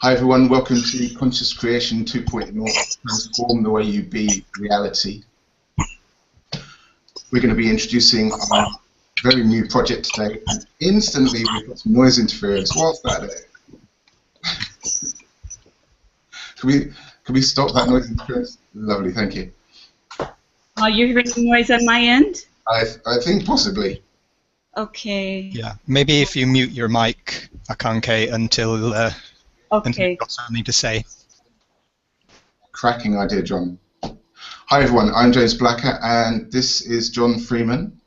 Hi everyone, welcome to Conscious Creation 2.0, Transform the Way You Be Reality. We're going to be introducing our very new project today, and instantly we've got some noise interference. What's that? Can we stop that noise interference? Lovely, thank you. Are you hearing noise on my end? I think possibly. Okay. Yeah, maybe if you mute your mic, Akanke, until you've got something to say. Cracking idea, John. Hi everyone, I'm James Blacker, and this is John Freeman.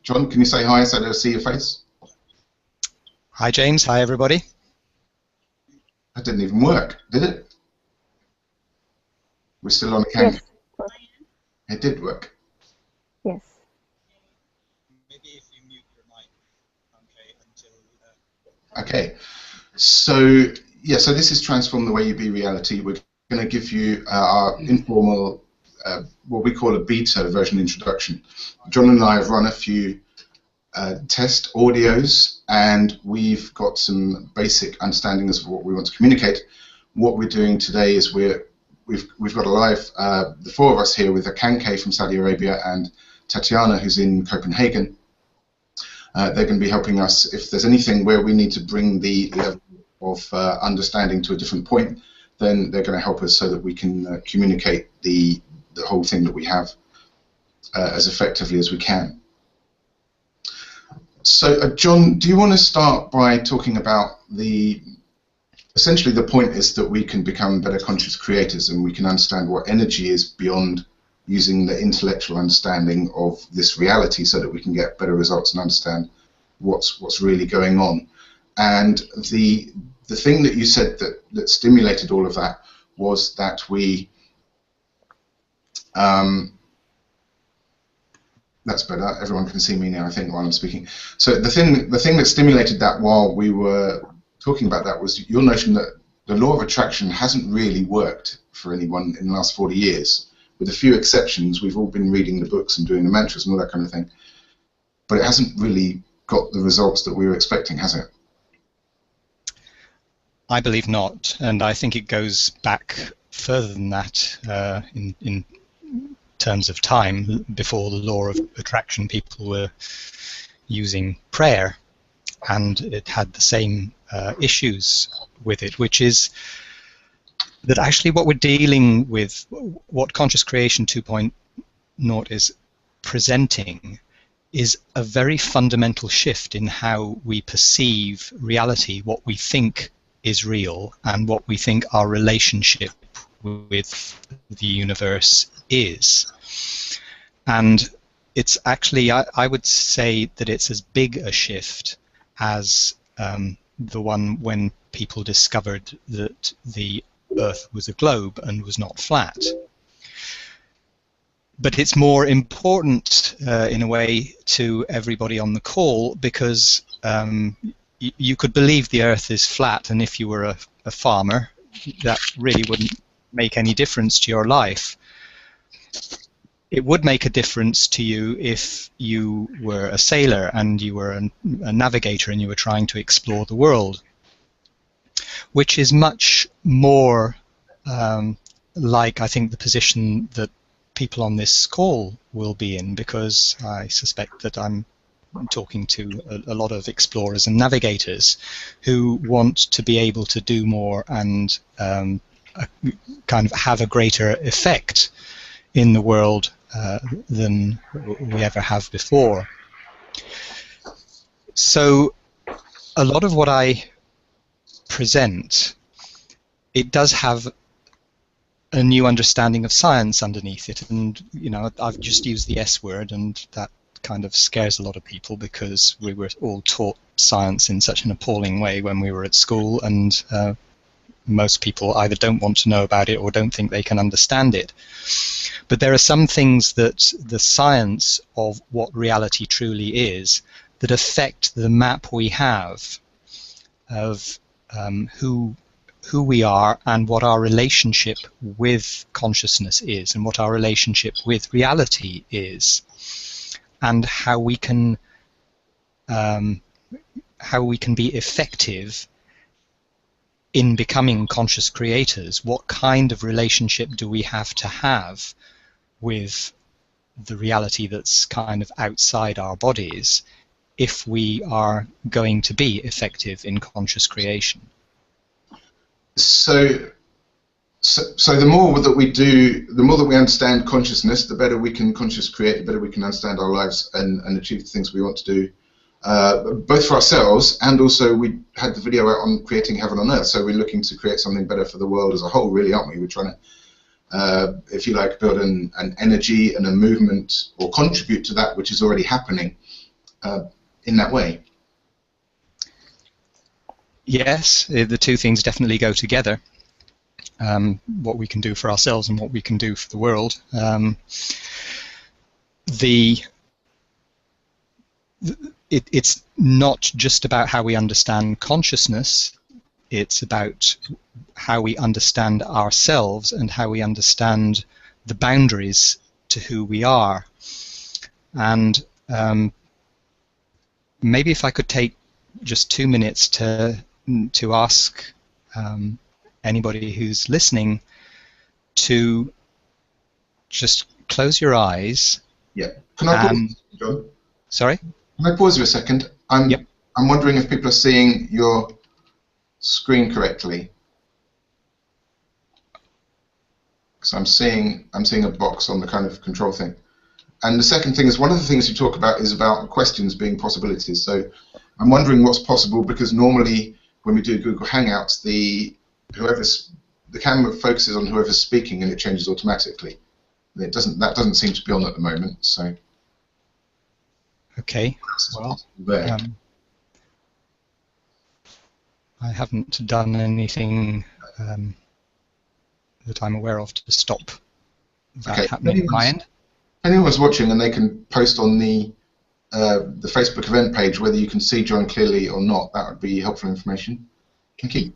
John, can you say hi so they'll see your face? Hi James, hi everybody. That didn't even work, did it? We're still on the camera. Yes. It did work. Yes. Maybe if you mute your mic, until. Okay. So this is Transform the Way You Be Reality. We're going to give you our informal, what we call a beta version introduction. John and I have run a few test audios, and we've got some basic understandings of what we want to communicate. What we're doing today is we've got a live, the four of us here with Akanke from Saudi Arabia and Tatiana, who's in Copenhagen. They're going to be helping us if there's anything where we need to bring the level of understanding to a different point, then they're going to help us so that we can communicate the whole thing that we have as effectively as we can. So, John, do you want to start by talking about essentially the point is that we can become better conscious creators and we can understand what energy is beyond using the intellectual understanding of this reality so that we can get better results and understand what's really going on. And the thing that you said that stimulated all of that was that we that's better. Everyone can see me now, I think, while I'm speaking. So the thing that stimulated that while we were talking about that was your notion that the law of attraction hasn't really worked for anyone in the last 40 years. With a few exceptions, we've all been reading the books and doing the mantras and all that kind of thing. But it hasn't really got the results that we were expecting, has it? I believe not, and I think it goes back further than that in terms of time. Before the law of attraction, people were using prayer, and it had the same issues with it, which is that actually what we're dealing with, what Conscious Creation 2.0 is presenting, is a very fundamental shift in how we perceive reality, what we think is real, and what we think our relationship with the universe is. And it's actually, I would say that it's as big a shift as the one when people discovered that the Earth was a globe and was not flat. But it's more important in a way to everybody on the call because you could believe the Earth is flat, and if you were a farmer, that really wouldn't make any difference to your life. It would make a difference to you if you were a sailor and you were a navigator and you were trying to explore the world, which is much more like, I think, the position that people on this call will be in, because I suspect that I'm talking to a lot of explorers and navigators who want to be able to do more and kind of have a greater effect in the world than we ever have before. So a lot of what I present, it does have a new understanding of science underneath it, and I've just used the S word, and that kind of scares a lot of people because we were all taught science in such an appalling way when we were at school, and most people either don't want to know about it or don't think they can understand it. But there are some things that the science of what reality truly is that affect the map we have of who we are and what our relationship with consciousness is and what our relationship with reality is, and how we can be effective in becoming conscious creators, what kind of relationship do we have to have with the reality that's kind of outside our bodies if we are going to be effective in conscious creation? So the more that we do, the more that we understand consciousness, the better we can conscious create, the better we can understand our lives and achieve the things we want to do, both for ourselves, and also we had the video out on creating heaven on earth, so we're looking to create something better for the world as a whole, really, aren't we? We're trying to, if you like, build an energy and a movement, or contribute to that which is already happening in that way. Yes, the two things definitely go together. What we can do for ourselves and what we can do for the world. It's not just about how we understand consciousness, it's about how we understand ourselves and how we understand the boundaries to who we are. And maybe if I could take just 2 minutes to ask anybody who's listening to just close your eyes. Yeah. Can I pause, John? Sorry? Can I pause you a second? I'm wondering if people are seeing your screen correctly. Because I'm seeing a box on the kind of control thing. And the second thing is, one of the things you talk about is about questions being possibilities. So I'm wondering what's possible, because normally when we do Google Hangouts, the camera focuses on whoever's speaking and it changes automatically. That doesn't seem to be on at the moment. So okay, well, I haven't done anything that I'm aware of to stop that happening at my end. If anyone's watching and they can post on the Facebook event page whether you can see John clearly or not, that would be helpful information. Thank you.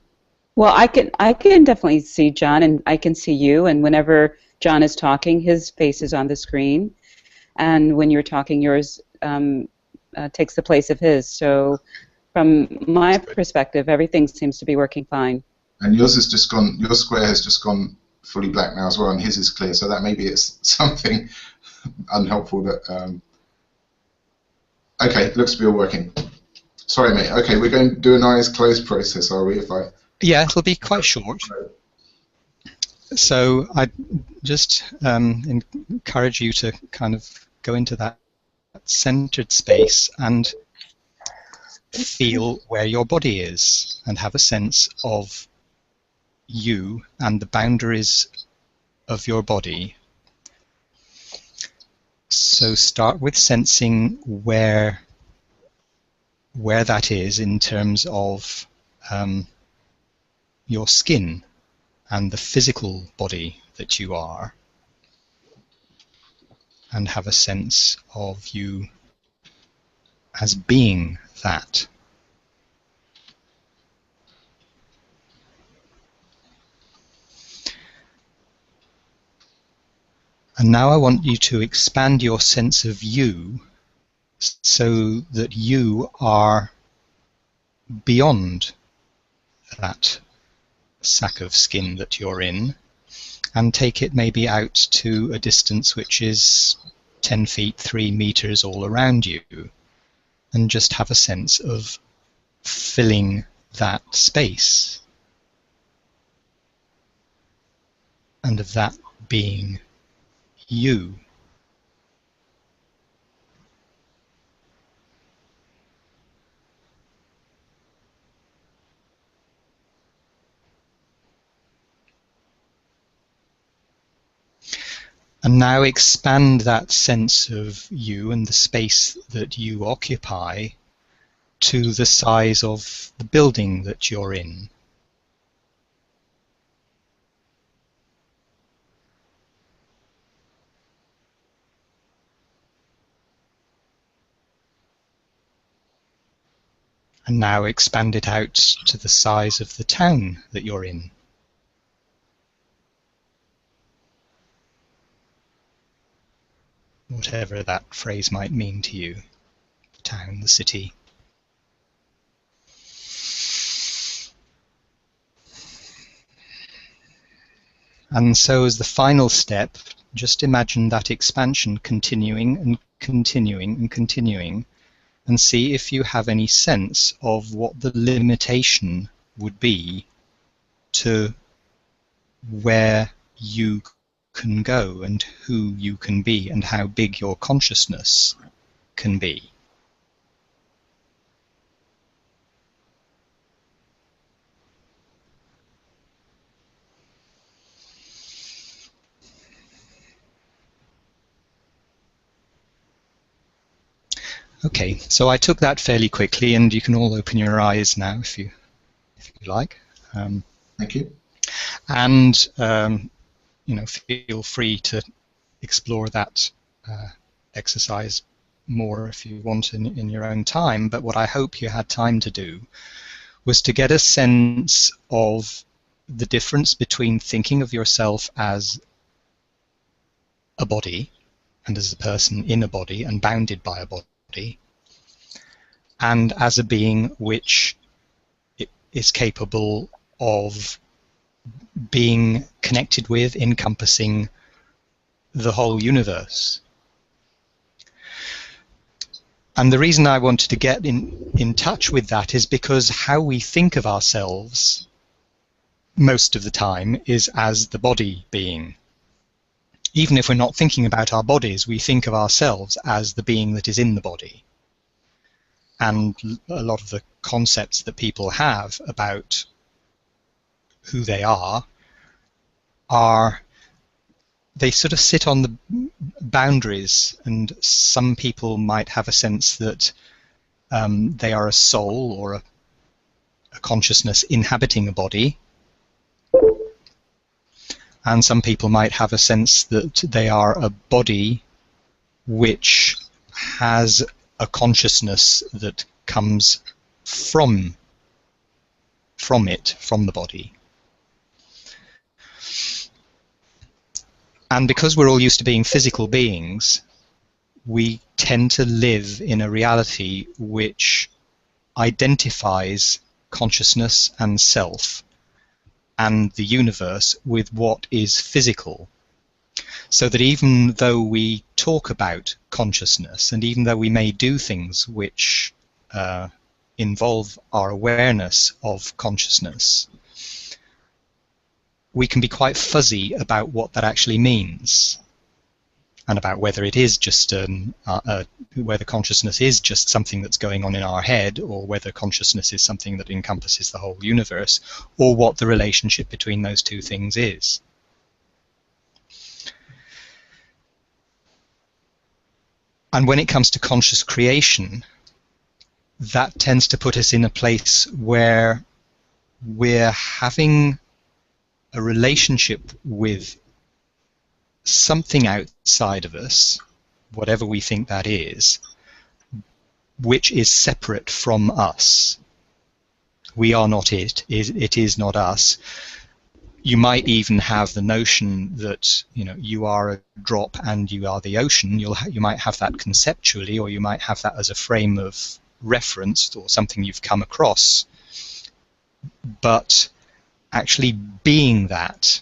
Well, I can definitely see John, and I can see you, and whenever John is talking, his face is on the screen, and when you're talking, yours takes the place of his. So from my perspective, everything seems to be working fine. And yours has just gone, your square has just gone fully black now as well, and his is clear, so that maybe it's something unhelpful that... okay, looks to be all working. Sorry, mate. Okay, we're going to do an eyes closed process, are we? Yeah, it'll be quite short. So I just encourage you to kind of go into that centered space and feel where your body is and have a sense of you and the boundaries of your body. So start with sensing where that is in terms of your skin and the physical body that you are, and have a sense of you as being that. And now I want you to expand your sense of you so that you are beyond that sack of skin that you're in, and take it maybe out to a distance which is 10 feet, 3 meters all around you, and just have a sense of filling that space and of that being you. And now expand that sense of you and the space that you occupy to the size of the building that you're in. And now expand it out to the size of the town that you're in. Whatever that phrase might mean to you, the town, the city. And so as the final step, just imagine that expansion continuing and continuing and continuing, and see if you have any sense of what the limitation would be to where you can go and who you can be and how big your consciousness can be. Okay, so I took that fairly quickly, and you can all open your eyes now if you like. Thank you. And feel free to explore that exercise more if you want in your own time. But what I hope you had time to do was to get a sense of the difference between thinking of yourself as a body and as a person in a body and bounded by a body, and as a being which is capable of being connected with, encompassing the whole universe. And the reason I wanted to get in touch with that is because how we think of ourselves most of the time is as the body being. Even if we're not thinking about our bodies, we think of ourselves as the being that is in the body. And a lot of the concepts that people have about who they are, they sort of sit on the boundaries, and some people might have a sense that they are a soul or a consciousness inhabiting a body, and some people might have a sense that they are a body which has a consciousness that comes from the body. And because we're all used to being physical beings, we tend to live in a reality which identifies consciousness and self and the universe with what is physical. So that even though we talk about consciousness, and even though we may do things which involve our awareness of consciousness, we can be quite fuzzy about what that actually means, and about whether it is just whether consciousness is just something that's going on in our head, or whether consciousness is something that encompasses the whole universe, or what the relationship between those two things is. And when it comes to conscious creation, that tends to put us in a place where we're having a relationship with something outside of us, whatever we think that is, which is separate from us. We are not it. It is not us. You might even have the notion that you are a drop and you are the ocean. You might have that conceptually, or you might have that as a frame of reference or something you've come across. But actually being that,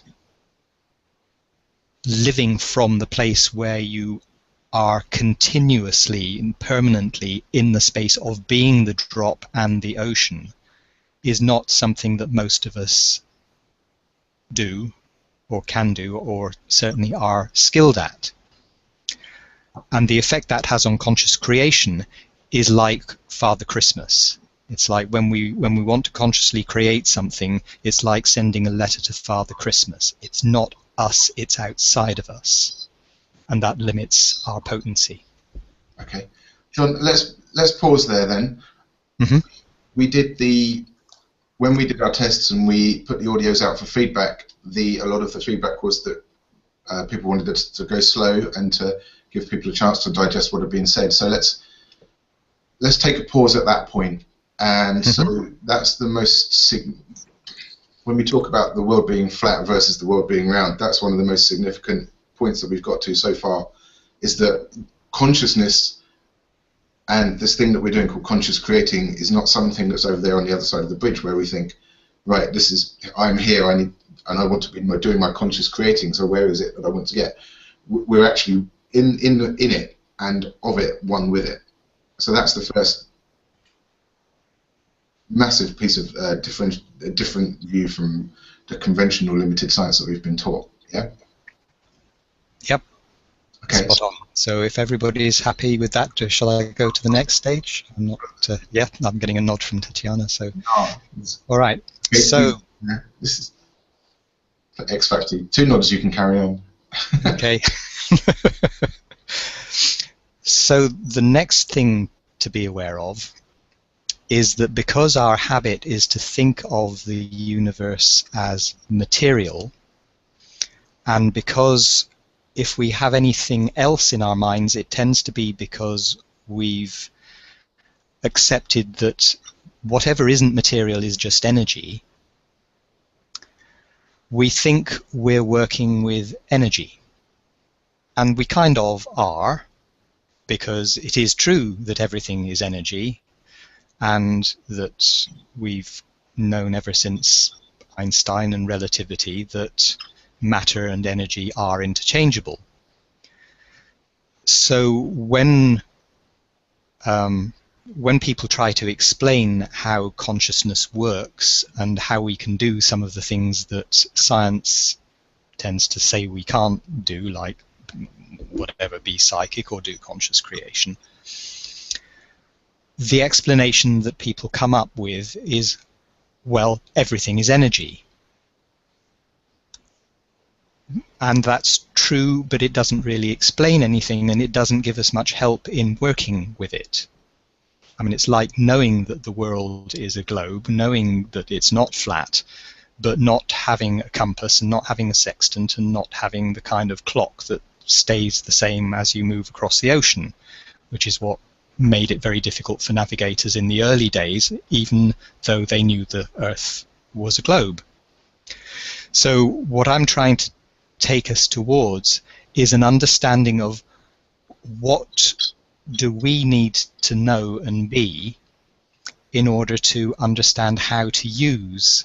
living from the place where you are continuously and permanently in the space of being the drop and the ocean, is not something that most of us do or can do, or certainly are skilled at. And the effect that has on conscious creation is like Father Christmas. It's like when we want to consciously create something, it's like sending a letter to Father Christmas. It's not us, it's outside of us. And that limits our potency. Okay. John, let's pause there then. Mm-hmm. When we did our tests and we put the audios out for feedback, a lot of the feedback was that people wanted us to go slow and to give people a chance to digest what had been said. So let's take a pause at that point. And so that's the most when we talk about the world being flat versus the world being round, that's one of the most significant points that we've got to so far, is that consciousness and this thing that we're doing called conscious creating is not something that's over there on the other side of the bridge where we think, right, I'm here, and I want to be doing my conscious creating. So where is it that I want to get? We're actually in it and of it, one with it. So that's the first massive piece of different view from the conventional limited science that we've been taught. Yeah. Yep. Okay. Spot on. So if everybody is happy with that, shall I go to the next stage? I'm not. Yeah, I'm getting a nod from Tatiana. So, all right. Okay, So this is for X Factor. 2 nods, you can carry on. Okay. So the next thing to be aware of is that because our habit is to think of the universe as material, and because if we have anything else in our minds, it tends to be because we've accepted that whatever isn't material is just energy, we think we're working with energy. And we kind of are, because it is true that everything is energy, and that we've known ever since Einstein and relativity that matter and energy are interchangeable. So when people try to explain how consciousness works and how we can do some of the things that science tends to say we can't do, like whatever, be psychic or do conscious creation, the explanation that people come up with is, well, everything is energy. And that's true, but it doesn't really explain anything, and it doesn't give us much help in working with it. I mean, it's like knowing that the world is a globe, knowing that it's not flat, but not having a compass and not having a sextant and not having the kind of clock that stays the same as you move across the ocean, which is what made it very difficult for navigators in the early days, even though they knew the Earth was a globe. So what I'm trying to take us towards is an understanding of what do we need to know and be in order to understand how to use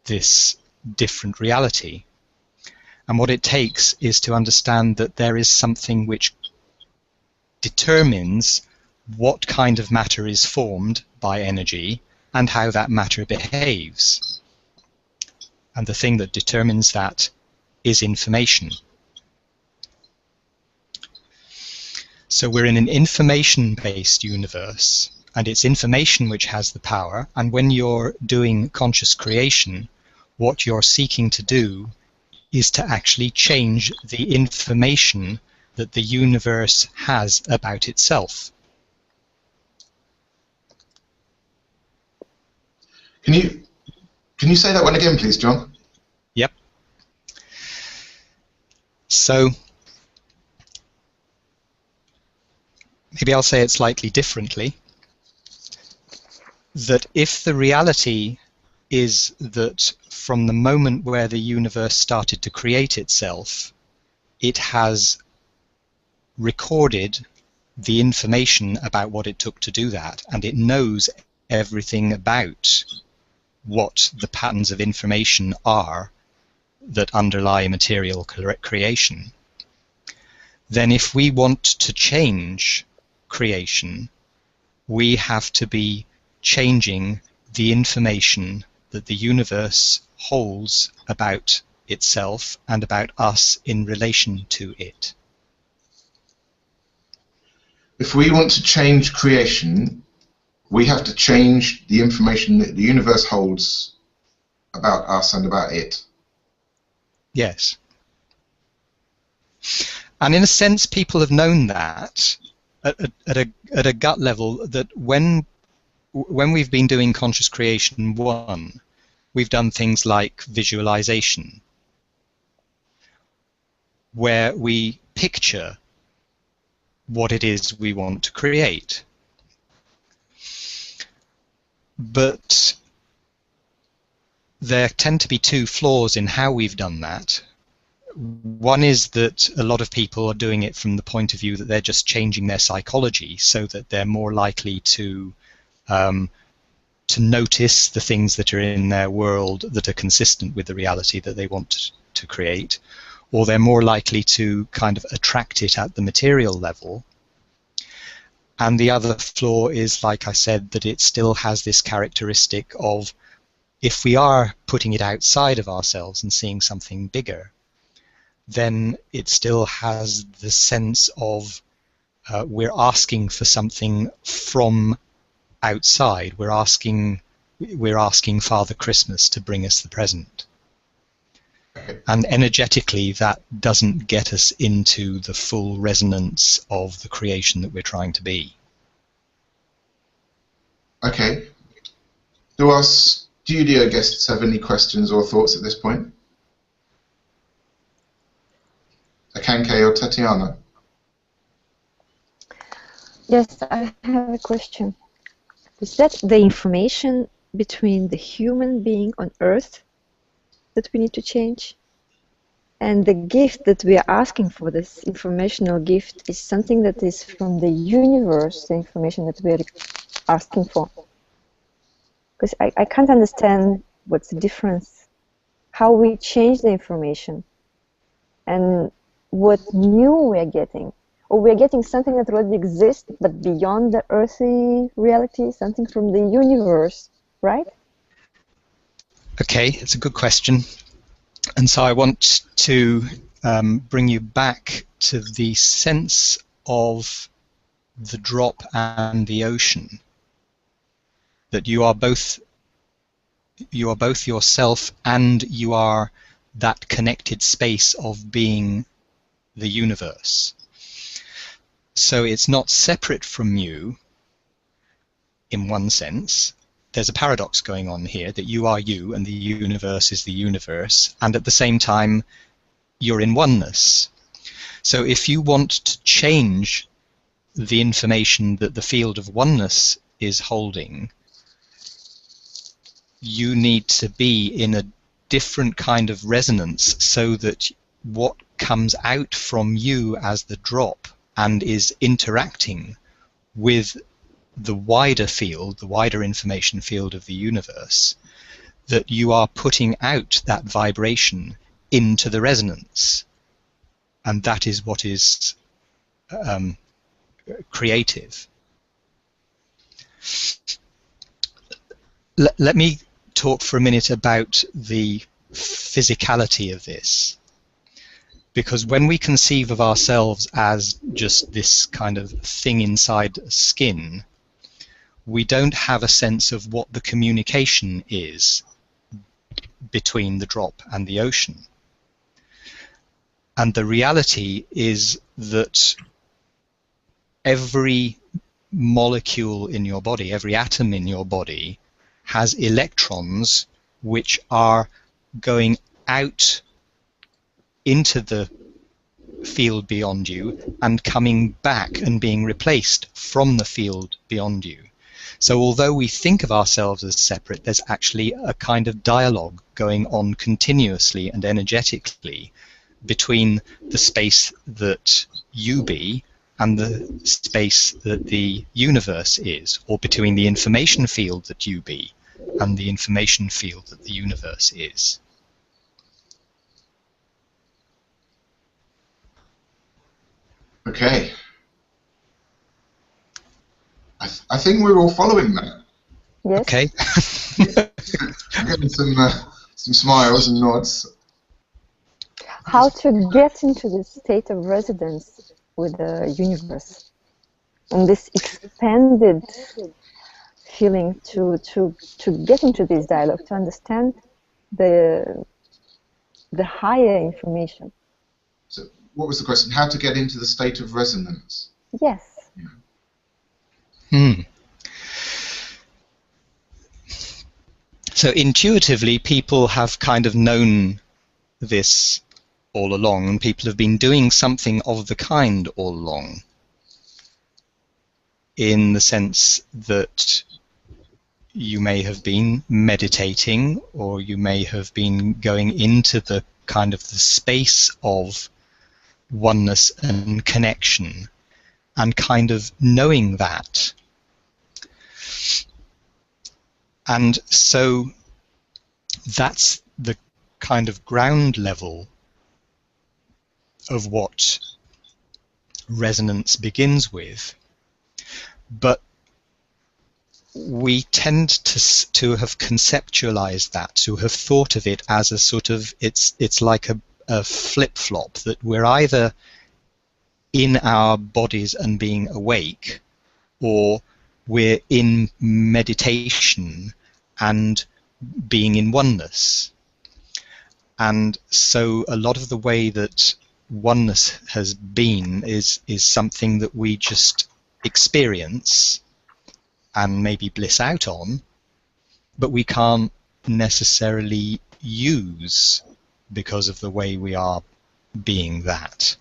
this different reality. And what it takes is to understand that there is something which determines what kind of matter is formed by energy and how that matter behaves. And the thing that determines that is information. So we're in an information-based universe, and it's information which has the power, and when you're doing conscious creation, what you're seeking to do is to actually change the information that the universe has about itself. Can you say that one again, please, John? Yep. So maybe I'll say it slightly differently. That if the reality is that from the moment where the universe started to create itself, it has recorded the information about what it took to do that, and it knows everything about what the patterns of information are that underlie material creation, then if we want to change creation, we have to be changing the information that the universe holds about itself and about us in relation to it. If we want to change creation, we have to change the information that the universe holds about us and about it. Yes. And in a sense, people have known that at a gut level, that when we've been doing Conscious Creation 1, we've done things like visualization, where we picture what it is we want to create. But there tend to be two flaws in how we've done that. One is that a lot of people are doing it from the point of view that they're just changing their psychology so that they're more likely to to notice the things that are in their world that are consistent with the reality that they want to create, or they're more likely to kind of attract it at the material level. And the other flaw is, like I said, that it still has this characteristic of, if we are putting it outside of ourselves and seeing something bigger, then it still has the sense of we're asking for something from outside. We're asking Father Christmas to bring us the present. And energetically, that doesn't get us into the full resonance of the creation that we're trying to be. Okay. Do our studio guests have any questions or thoughts at this point? Akanke or Tatiana? Yes, I have a question. Is that the information between the human being on Earth that we need to change? And the gift that we are asking for, this informational gift, is something that is from the universe, the information that we are asking for? Because I can't understand what's the difference, how we change the information, and what new we are getting. Or we are getting something that already exists, but beyond the earthly reality, something from the universe, right? Okay, it's a good question. And so I want to bring you back to the sense of the drop and the ocean. That you are both yourself, and you are that connected space of being the universe. So it's not separate from you in one sense. There's a paradox going on here, that you are you and the universe is the universe, and at the same time you're in oneness. So if you want to change the information that the field of oneness is holding, you need to be in a different kind of resonance, so that what comes out from you as the drop and is interacting with the wider field, the wider information field of the universe, that you are putting out that vibration into the resonance. And that is what is creative. Let me talk for a minute about the physicality of this. Because when we conceive of ourselves as just this kind of thing inside skin, we don't have a sense of what the communication is between the drop and the ocean. And the reality is that every molecule in your body, every atom in your body, has electrons which are going out into the field beyond you and coming back and being replaced from the field beyond you. So although we think of ourselves as separate, there's actually a kind of dialogue going on continuously and energetically between the space that you be and the space that the universe is, or between the information field that you be and the information field that the universe is. Okay. I think we're all following that. Yes. Okay. I'm getting some smiles and nods. How to get into this state of resonance with the universe, and this expanded feeling to get into this dialogue, to understand the higher information. So, what was the question? How to get into the state of resonance? Yes. So intuitively, people have kind of known this all along, and people have been doing something of the kind all along, in the sense that you may have been meditating, or you may have been going into the kind of the space of oneness and connection, and kind of knowing that. And so that's the kind of ground level of what resonance begins with. But we tend to have conceptualized that, to have thought of it as a sort of, it's like a flip-flop, that we're either in our bodies and being awake, or we're in meditation and being in oneness. And so a lot of the way that oneness has been is something that we just experience and maybe bliss out on, but we can't necessarily use because of the way we are being that.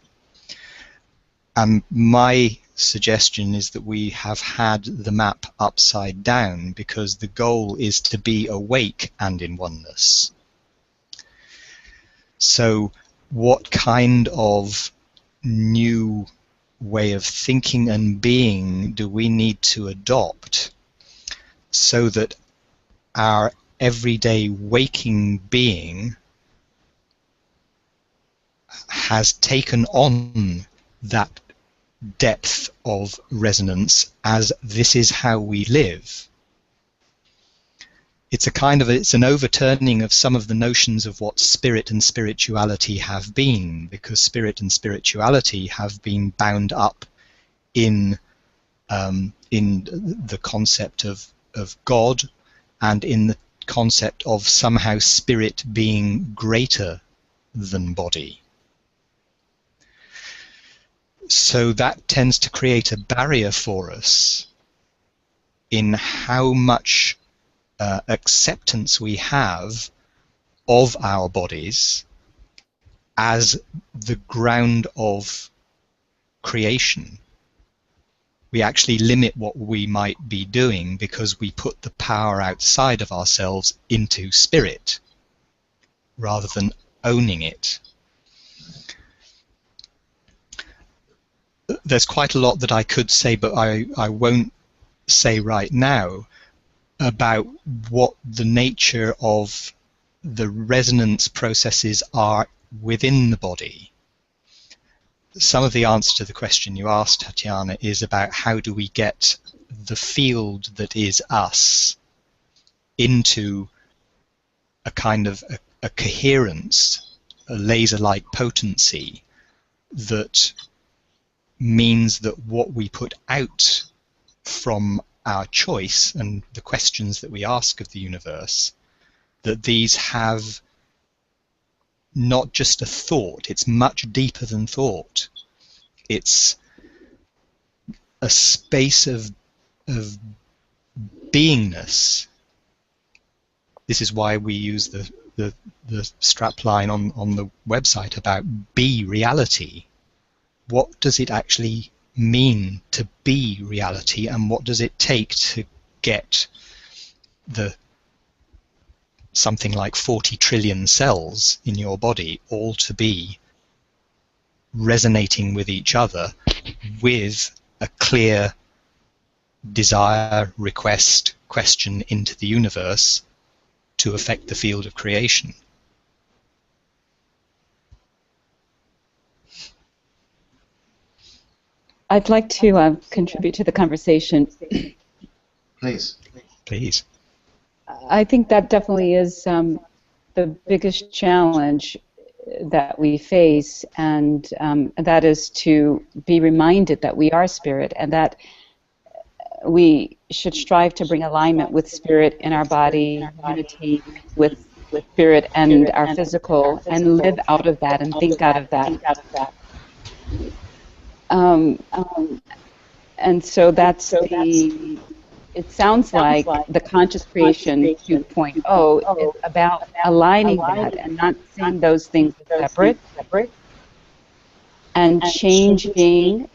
And my suggestion is that we have had the map upside down because the goal is to be awake and in oneness. So what kind of new way of thinking and being do we need to adopt so that our everyday waking being has taken on that depth of resonance as this is how we live? It's an overturning of some of the notions of what spirit and spirituality have been, because spirit and spirituality have been bound up in the concept of God, and in the concept of somehow spirit being greater than body. So that tends to create a barrier for us in how much acceptance we have of our bodies as the ground of creation. We actually limit what we might be doing because we put the power outside of ourselves into spirit rather than owning it. There's quite a lot that I could say, but I won't say right now about what the nature of the resonance processes are within the body. Some of the answer to the question you asked, Tatiana, is about how do we get the field that is us into a kind of a coherence, a laser-like potency that means that what we put out from our choice and the questions that we ask of the universe, that these have not just a thought, it's much deeper than thought. It's a space of beingness. This is why we use the strapline on the website about be reality. What does it actually mean to be reality, and what does it take to get the something like 40 trillion cells in your body all to be resonating with each other with a clear desire, request, question into the universe to affect the field of creation? I'd like to contribute to the conversation. Please. Please. I think that definitely is the biggest challenge that we face, and that is to be reminded that we are spirit, and that we should strive to bring alignment with spirit in our body, unity with spirit and our physical, and live out of that and think out of that. And so that's it sounds like the conscious creation 2.0 is about aligning that and not seeing those things as separate, and changing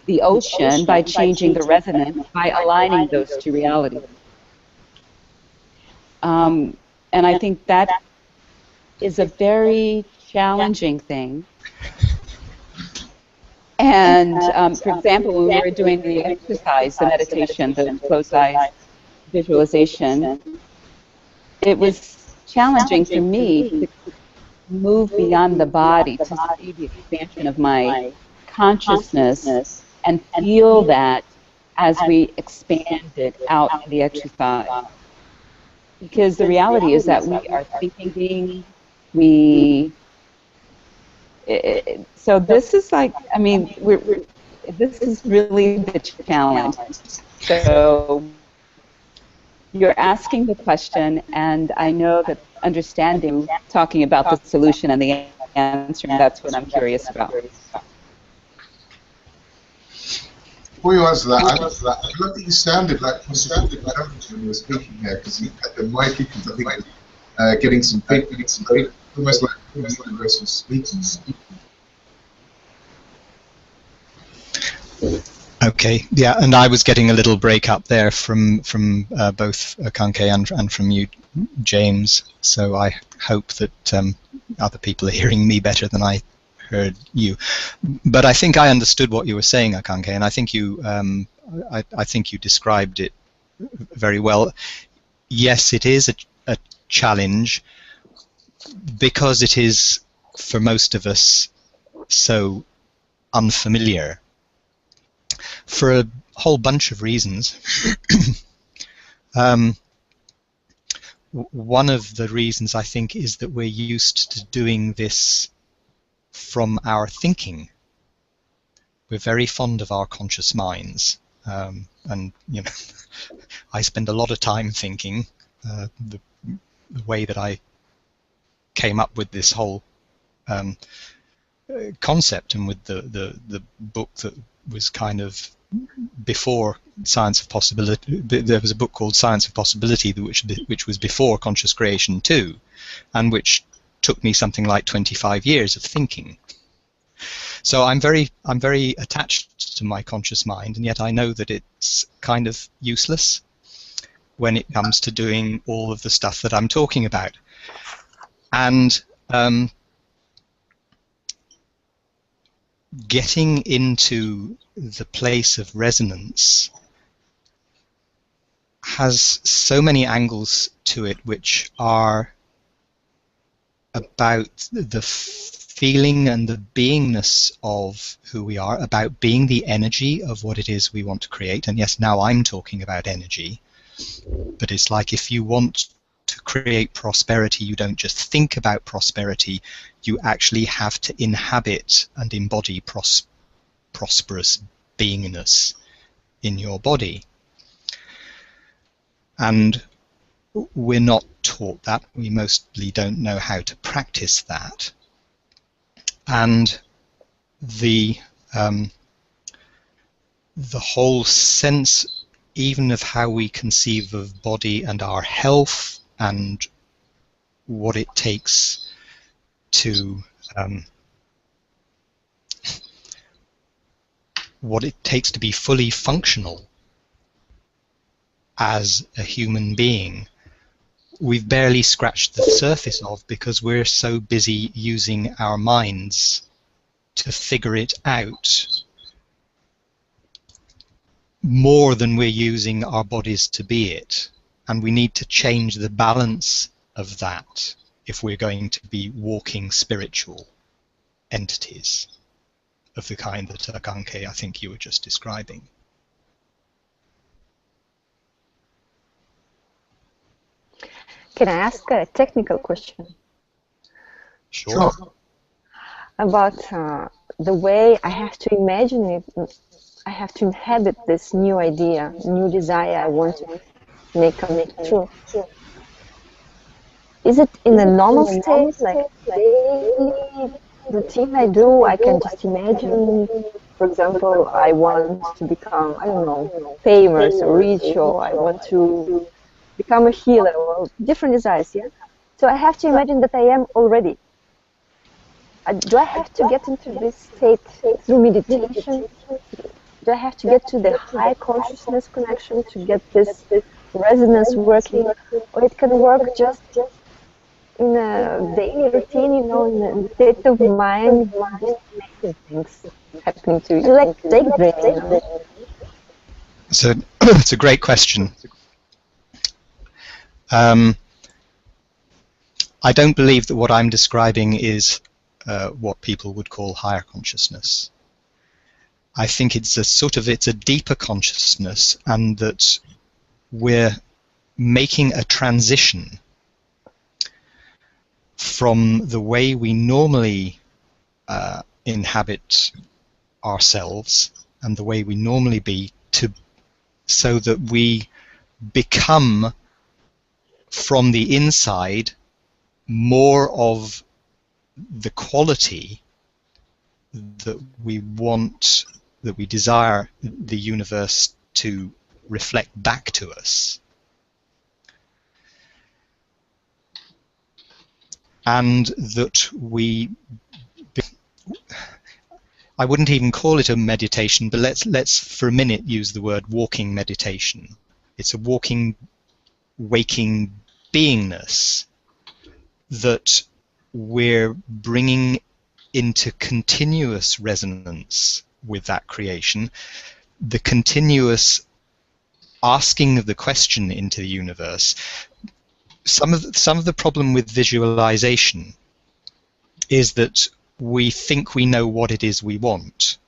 the ocean by changing the resonance, by aligning those two realities. And I think that is a very challenging thing. And for example, when we were doing the exercise, the meditation, the closed eyes visualization, it was challenging for me to move beyond the body, to see the expansion of my consciousness and feel that as we expanded out to the exercise. Because the reality is that we are thinking beings. So this is like, I mean, this is really the challenge. So you're asking the question, and I know that understanding, talking about the solution and the answer, that's what I'm curious about. Before you answer that, I love that you sounded like when you were speaking here, because you had the mic, because I think getting some feedback, almost like universal speaking. Okay, yeah, and I was getting a little break up there from both Akanke and from you, James. So I hope that other people are hearing me better than I heard you. But I think I understood what you were saying, Akanke, and I think you I think you described it very well. Yes, it is a challenge because it is, for most of us, so unfamiliar. For a whole bunch of reasons. One of the reasons, I think, is that we're used to doing this from our thinking. We're very fond of our conscious minds, and you know, I spend a lot of time thinking. The way that I came up with this whole concept, and with the book that was kind of before Science of Possibility. There was a book called Science of Possibility, which was before Conscious Creation 2, and which took me something like 25 years of thinking. So I'm very attached to my conscious mind, and yet I know that it's kind of useless when it comes to doing all of the stuff that I'm talking about. And getting into the place of resonance has so many angles to it, which are about the feeling and the beingness of who we are, about being the energy of what it is we want to create. And yes, now I'm talking about energy, but it's like if you want to create prosperity, you don't just think about prosperity, you actually have to inhabit and embody prosperous beingness in your body. And we're not taught that. We mostly don't know how to practice that. And the whole sense even of how we conceive of body and our health and what it takes to be fully functional as a human being, we've barely scratched the surface of, because we're so busy using our minds to figure it out more than we're using our bodies to be it. And we need to change the balance of that if we're going to be walking spiritual entities of the kind that Akanke, I think you were just describing. Can I ask a technical question? Sure. About the way I have to imagine it, I have to inhabit this new idea, new desire I want to make come true. Is it in a normal state, like daily routine I do? I can just imagine, for example, I want to become, I don't know, famous or rich, or I want to become a healer, or different desires, yeah? So I have to imagine that I am already. Do I have to get into this state through meditation? Do I have to get to the high consciousness connection to get this resonance working? Or it can work just in a daily routine, you know, in a state of mind, just making things happening to you, like daydreaming, you know? So it's a great question. I don't believe that what I'm describing is what people would call higher consciousness. I think it's a deeper consciousness, and that we're making a transition from the way we normally inhabit ourselves and the way we normally be, so that we become from the inside more of the quality that we want, that we desire the universe to reflect back to us. And that I wouldn't even call it a meditation, but let's for a minute use the word walking meditation. It's a walking, waking beingness that we're bringing into continuous resonance with that creation, the continuous asking of the question into the universe. Some of the problem with visualization is that we think we know what it is we want,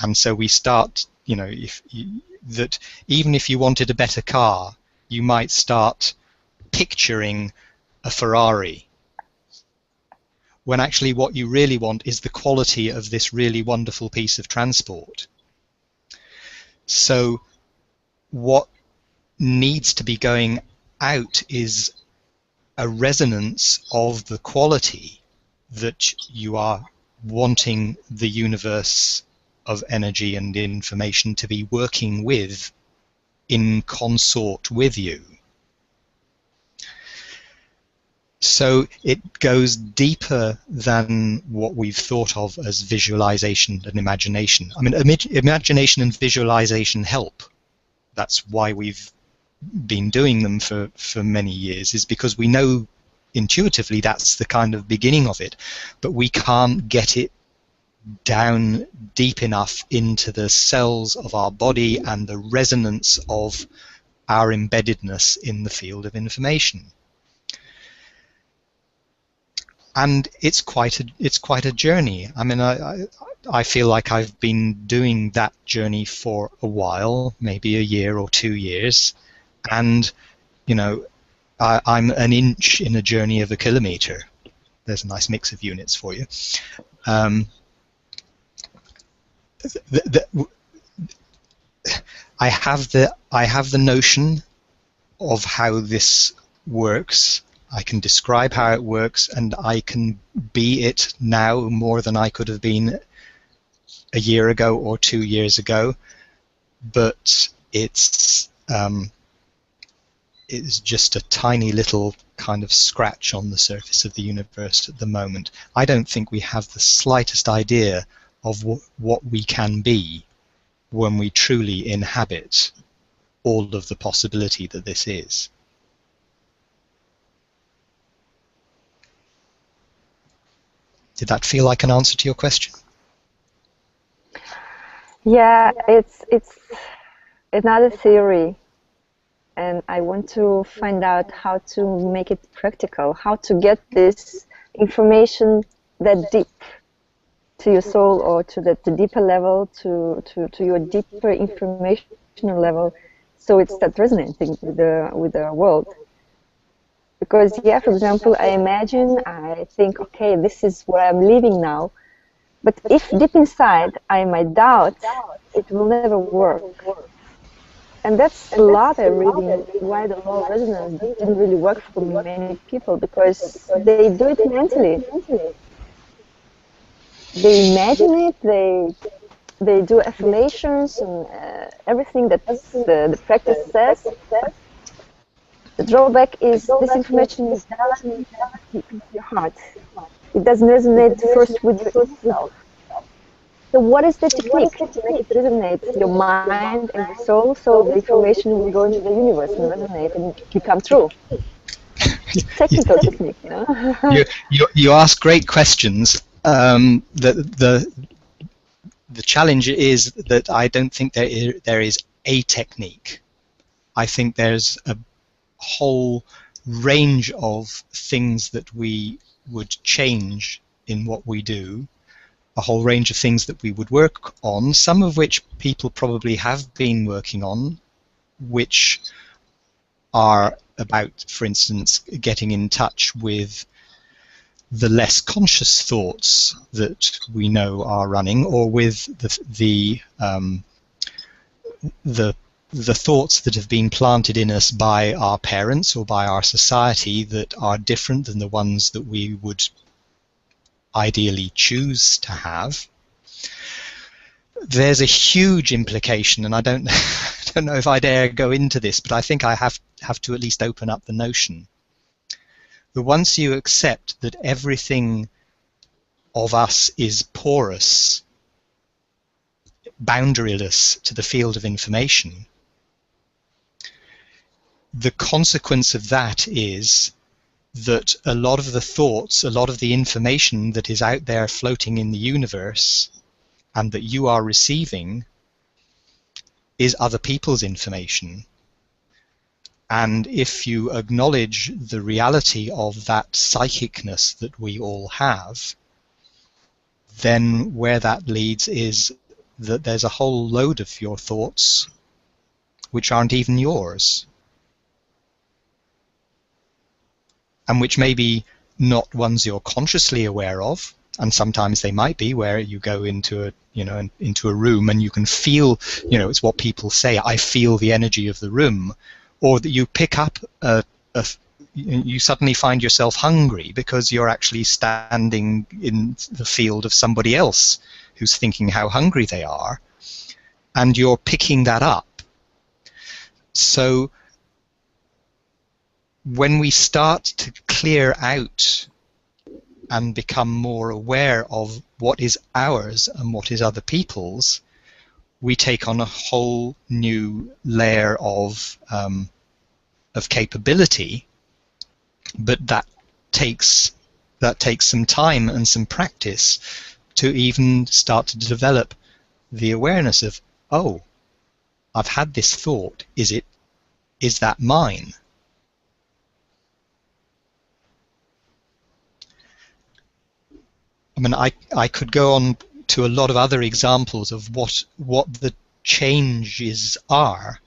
and so we start, that even if you wanted a better car, you might start picturing a Ferrari, when actually what you really want is the quality of this really wonderful piece of transport. So what needs to be going out is a resonance of the quality that you are wanting the universe of energy and information to be working with in consort with you. So it goes deeper than what we've thought of as visualization and imagination. I mean, imagination and visualization help. That's why we've been doing them for many years, is because we know intuitively that's the kind of beginning of it, but we can't get it down deep enough into the cells of our body and the resonance of our embeddedness in the field of information. And it's quite a journey. I mean, I feel like I've been doing that journey for a while, maybe a year or 2 years, and I'm an inch in a journey of a kilometer. There's a nice mix of units for you. I have the notion of how this works. I can describe how it works, and I can be it now more than I could have been a year ago or 2 years ago. But it's just a tiny little kind of scratch on the surface of the universe at the moment. I don't think we have the slightest idea of what we can be when we truly inhabit all of the possibility that this is. Did that feel like an answer to your question? Yeah, it's another theory, and I want to find out how to make it practical, how to get this information that deep to your soul, or to the deeper level, to your deeper informational level, so it starts resonating with the world. Because, yeah, for example, I think, okay, this is where I'm living now, but if deep inside I might doubt, it will never work. And that's a lot of reading why the law of resonance didn't really work for many people, because they do it mentally. They imagine it, they do affirmations and everything that the practice says. The drawback is this information is done in your heart. It doesn't resonate first with yourself. So what is the technique to make it resonate your mind and your soul, so the information will go into the universe and resonate and become true? Technical technique, You ask great questions. The challenge is that I don't think there is a technique. I think there's whole range of things that we would change in what we do, a whole range of things that we would work on, some of which people probably have been working on, which are about, for instance, getting in touch with the less conscious thoughts that we know are running, or with the thoughts that have been planted in us by our parents or by our society that are different than the ones that we would ideally choose to have. There's a huge implication, and I don't know if I dare go into this, but I think I have to at least open up the notion that once you accept that everything of us is porous, boundaryless to the field of information, the consequence of that is that a lot of the thoughts, a lot of the information that is out there floating in the universe and that you are receiving is other people's information. And if you acknowledge the reality of that psychicness that we all have, then where that leads is that there's a whole load of your thoughts which aren't even yours, and which may be not ones you're consciously aware of, and sometimes they might be, where you go into a into a room and you can feel, it's what people say, I feel the energy of the room, or that you pick up you suddenly find yourself hungry because you're actually standing in the field of somebody else who's thinking how hungry they are, and you're picking that up. So when we start to clear out and become more aware of what is ours and what is other people's, we take on a whole new layer of capability. But that takes some time and some practice to even start to develop the awareness of, oh, I've had this thought. Is that mine? I mean, I could go on to a lot of other examples of what the changes are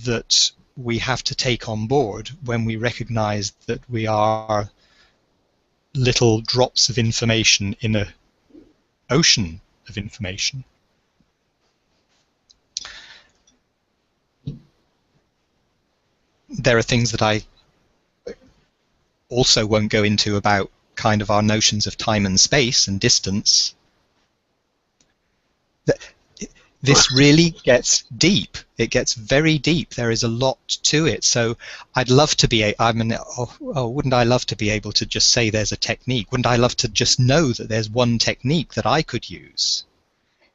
that we have to take on board when we recognize that we are little drops of information in an ocean of information. There are things that I also won't go into about kind of our notions of time and space and distance. This really gets deep. It gets very deep. There is a lot to it. So I'd love to be, wouldn't I love to be able to just say there's a technique? Wouldn't I love to just know that there's one technique that I could use?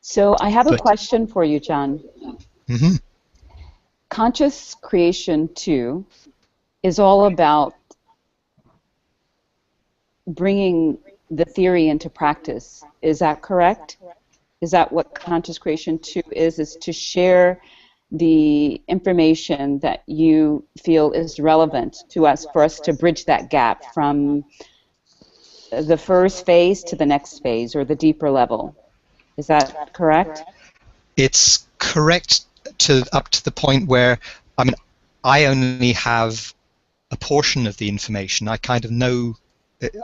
So I have a question for you, John. Mm-hmm. Conscious Creation 2 is all about bringing the theory into practice. Is that correct? Is that what Conscious Creation 2 is to share the information that you feel is relevant to us, for us to bridge that gap from the first phase to the next phase, or the deeper level. Is that correct? It's correct up to the point where, I mean, I only have a portion of the information. I kind of know,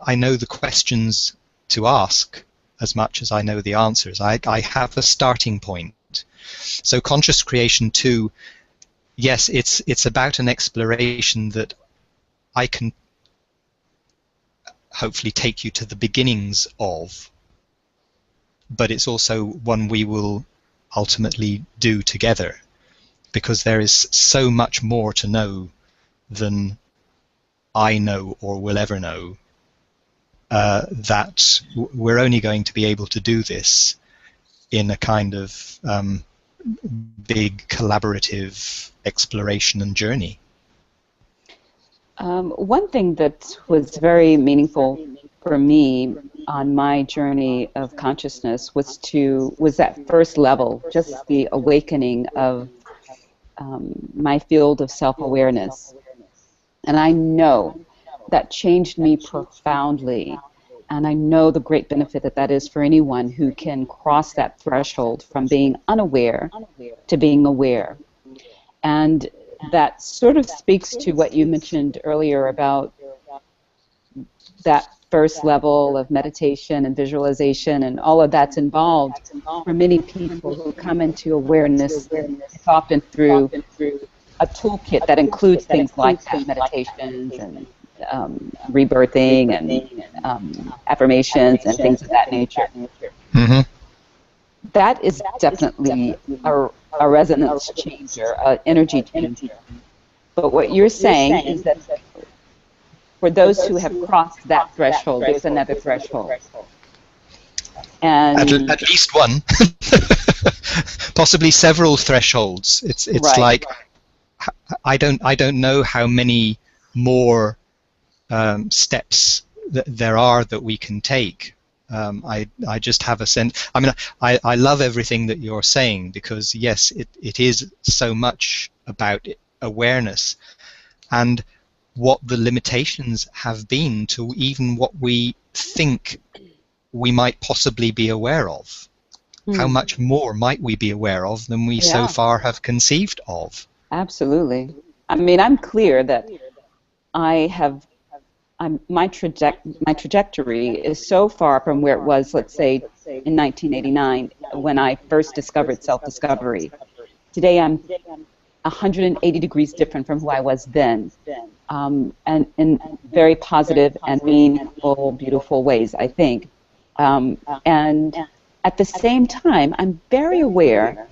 I know the questions to ask as much as I know the answers. I have a starting point. So Conscious Creation 2, yes, it's about an exploration that I can hopefully take you to the beginnings of, but it's also one we will ultimately do together, because there is so much more to know than I know or will ever know. That we're only going to be able to do this in a kind of big collaborative exploration and journey. One thing that was very meaningful for me on my journey of consciousness was that first level, just the awakening of my field of self-awareness. And I know that changed me profoundly. And I know the great benefit that that is for anyone who can cross that threshold from being unaware to being aware. And that sort of speaks to what you mentioned earlier about that first level of meditation and visualization and all of that's involved. For many people who come into awareness, it's often through a toolkit that includes things like that, meditations and rebirthing and affirmations and things of that nature. Mm-hmm. That is definitely a resonance changer, an energy changer. But what you're saying is that for those who have crossed that threshold, there's another threshold. And At least one, possibly several thresholds. It's right. Like I don't know how many more steps there are that we can take. I just have a sense. I mean, I love everything that you're saying, because yes, it is so much about awareness and what the limitations have been to even what we think we might possibly be aware of. How much more might we be aware of than we so far have conceived of? Absolutely. I mean, I'm clear that my trajectory is so far from where it was, let's say, in 1989 when I first discovered self-discovery. Today I'm 180 degrees different from who I was then, and in very positive and meaningful, beautiful ways, I think. And at the same time, I'm very aware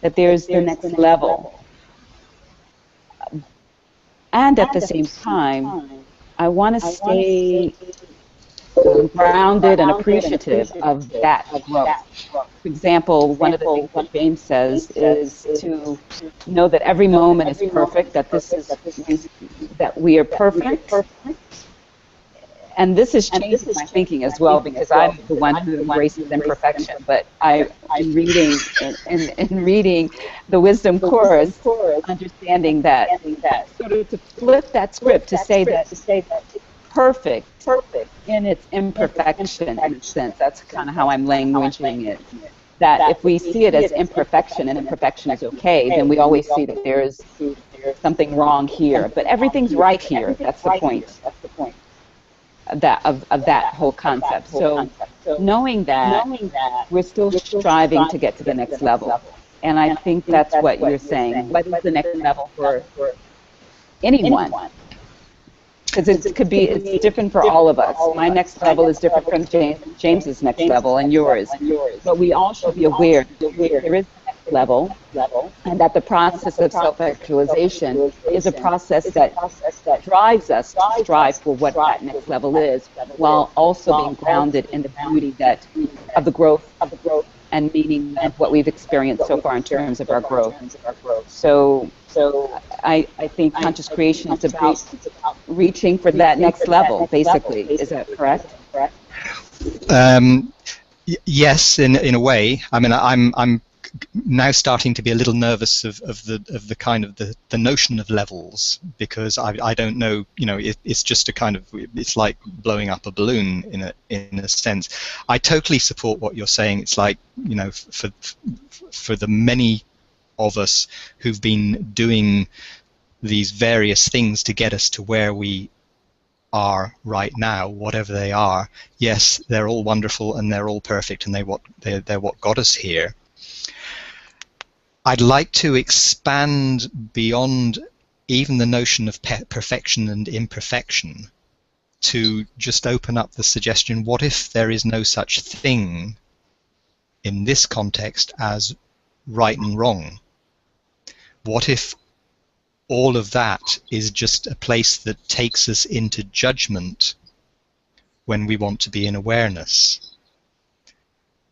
that there's the next level. And at the same time, I want to stay grounded and appreciative of that growth. For example, one of the things that James says is to know that every moment is perfect, that that we are perfect. And this is changing my thinking as well, because I'm the one who embraces imperfection. But I'm reading in reading the Wisdom Course, understanding that sort of to flip that script to say that perfect in its imperfection, in a sense. That's kind of how I'm languaging it. That if we see it as imperfection and imperfection is okay, then we always see that there's something wrong here. But everything's right here. That's the point. Of that whole concept. So knowing that, we're still striving to get to the next level. And I think that's what you're saying. What is the next level for anyone? Because it's different for all of us. My next level is different from James's next level and yours. But we all should be aware that there is a next level, and that the process of self-actualization is a process that drives us to strive for what that next level is, while also being grounded in the beauty of the growth and meaning of what we've experienced so far in terms of our growth. So I think conscious creation is about reaching for that next level, basically. Is that correct? Yes, in a way. I mean, I'm now starting to be a little nervous of the kind of the notion of levels, because I don't know, it's just a kind of, it's like blowing up a balloon in a sense. I totally support what you're saying. It's like, for the many of us who've been doing these various things to get us to where we are right now, whatever they are, yes, they're all wonderful and they're all perfect, and they're what got us here. I'd like to expand beyond even the notion of perfection and imperfection to just open up the suggestion, what if there is no such thing in this context as right and wrong? What if all of that is just a place that takes us into judgment when we want to be in awareness?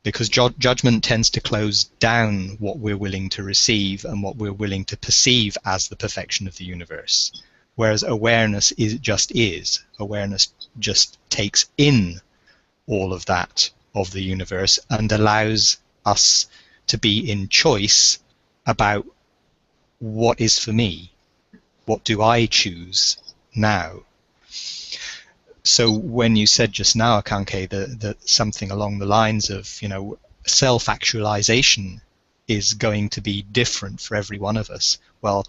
Because judgment tends to close down what we're willing to receive and what we're willing to perceive as the perfection of the universe. Whereas awareness is. Awareness just takes in all of that of the universe and allows us to be in choice about what is for me. What do I choose now. So when you said just now, Akanke, that something along the lines of, you know, self-actualization is going to be different for every one of us, well,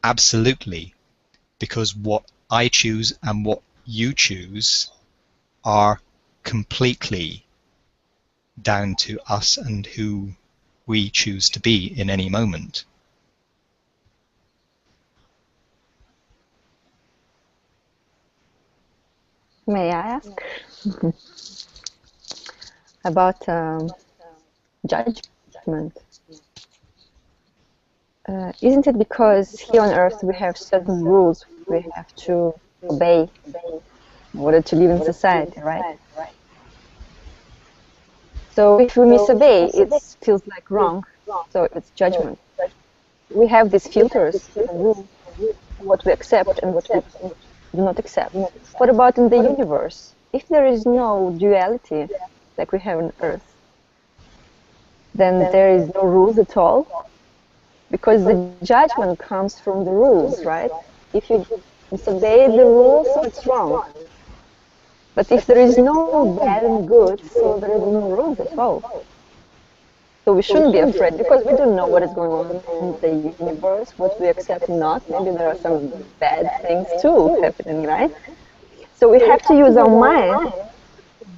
absolutely, because what I choose and what you choose are completely down to us and who we choose to be in any moment. May I ask about judgment? Isn't it because here on Earth we have certain rules we have to obey in order to live in society, right? So if we misobey, it feels like wrong, so it's judgment. We have these filters and rules, what we accept and what we do not accept. What about in the universe? If there is no duality like we have on Earth, then there is no rules at all, because the judgment comes from the rules, right? If you disobey the rules, so it's wrong. But if there is no bad and good, so there is no rules at all. So we shouldn't be afraid, because we don't know what is going on in the universe, what we accept and not. Maybe there are some bad things too happening, right? So we have to use our mind.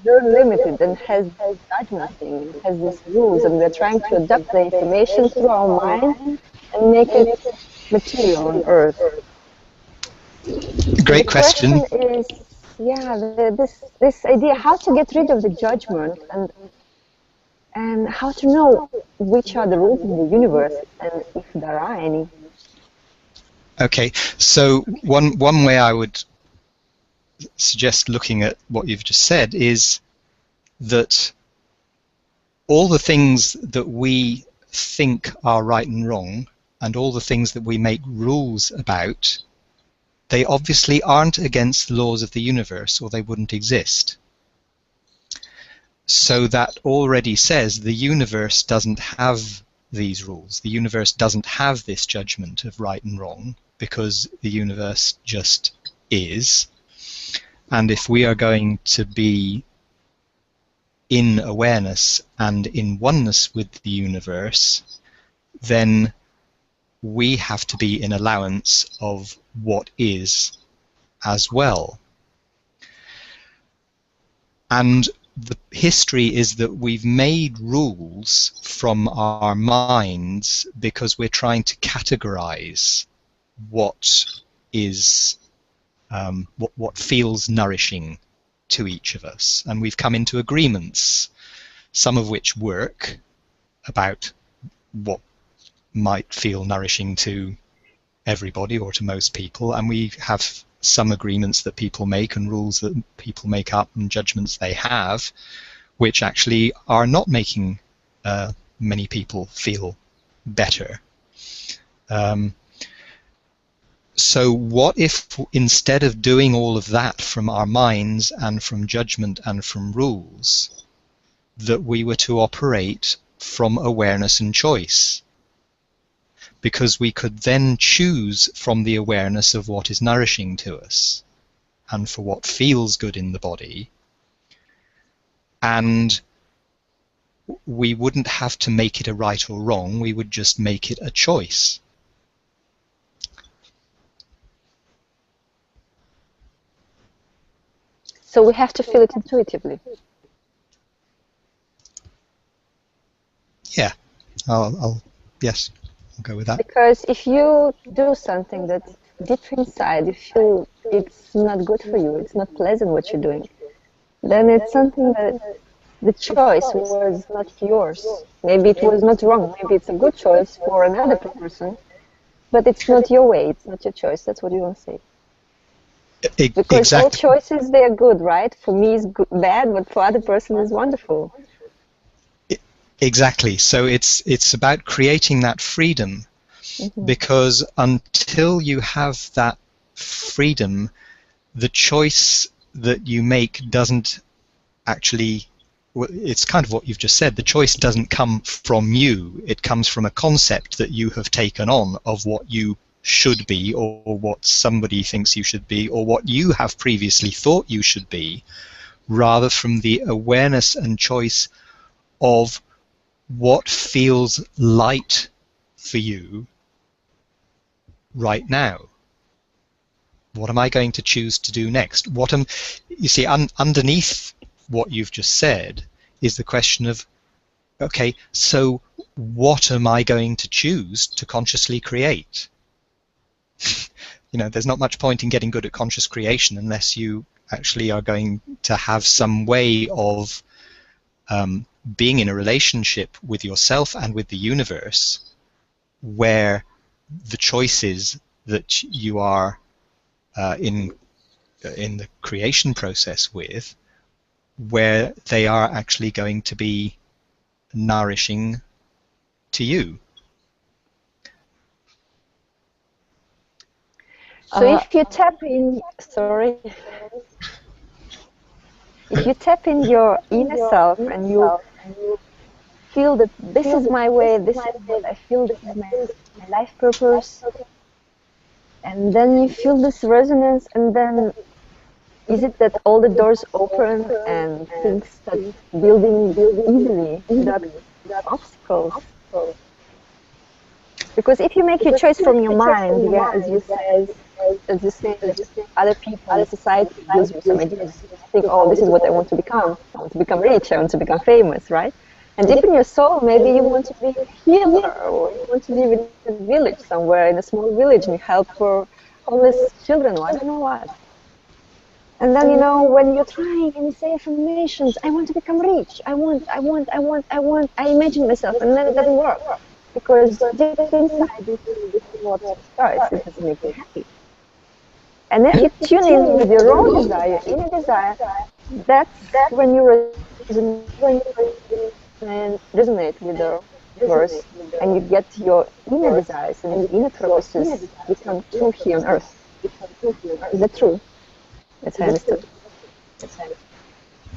Very limited and has this judgment thing, it has these rules, and we're trying to adapt the information through our mind and make it material on Earth. Great question. The question is, yeah, this idea how to get rid of the judgment and how to know which are the rules in the universe and if there are any. Okay, so one way I would suggest looking at what you've just said is that all the things that we think are right and wrong and all the things that we make rules about, they obviously aren't against the laws of the universe, or they wouldn't exist. So that already says the universe doesn't have these rules. The universe doesn't have this judgment of right and wrong, because the universe just is. And if we are going to be in awareness and in oneness with the universe, then we have to be in allowance of what is as well. And the history is that we've made rules from our minds because we're trying to categorize what is what feels nourishing to each of us, and we've come into agreements, some of which work, about what might feel nourishing to everybody or to most people, and we have some agreements that people make and rules that people make up and judgments they have, which actually are not making many people feel better. So what if, instead of doing all of that from our minds and from judgment and from rules, that we were to operate from awareness and choice? Because we could then choose from the awareness of what is nourishing to us and for what feels good in the body, and we wouldn't have to make it a right or wrong, we would just make it a choice. So we have to feel it intuitively. Yeah, yes, I'll go with that. Because if you do something that deep inside you feel it's not good for you, it's not pleasant what you're doing, then it's something that the choice was not yours. Maybe it was not wrong, maybe it's a good choice for another person, but it's not your way, it's not your choice. That's what you want to say. Because exactly. all choices, they are good, right? For me it's good, bad, but for other person it's wonderful. Exactly. So it's about creating that freedom, because until you have that freedom, the choice that you make doesn't actually, it's kind of what you've just said, the choice doesn't come from you, it comes from a concept that you have taken on of what you should be, or what somebody thinks you should be, or what you have previously thought you should be, rather from the awareness and choice of what feels light for you right now. What am I going to choose to do next? You see, underneath what you've just said is the question of, okay, so what am I going to choose to consciously create? You know, there's not much point in getting good at conscious creation unless you actually are going to have some way of being in a relationship with yourself and with the universe where the choices that you are in the creation process with, where they are actually going to be nourishing to you. So if you tap in, if you tap in your inner self and you feel that this is my way, this is what I feel, this is my life purpose, and then you feel this resonance, and then is it that all the doors open and things start building easily without obstacles? Because if you make your choice from your mind, yeah, as you say, that other people in society gives you some ideas. You think, oh, this is what I want to become. I want to become rich. I want to become famous, right? And deep in your soul, maybe you want to be a healer, or you want to live in a village somewhere, in a small village, and you help for homeless children, or I don't know what. And then, you know, when you're trying and you say affirmations, I want to become rich, I I imagine myself, and then it doesn't work. Because deep inside, this is what starts, it doesn't make you happy. And if you tune in with your own desire, inner desire, that's when you resonate with the verse, and you get your inner desires and your inner purposes become true here on earth. Is that true? That's how I understood.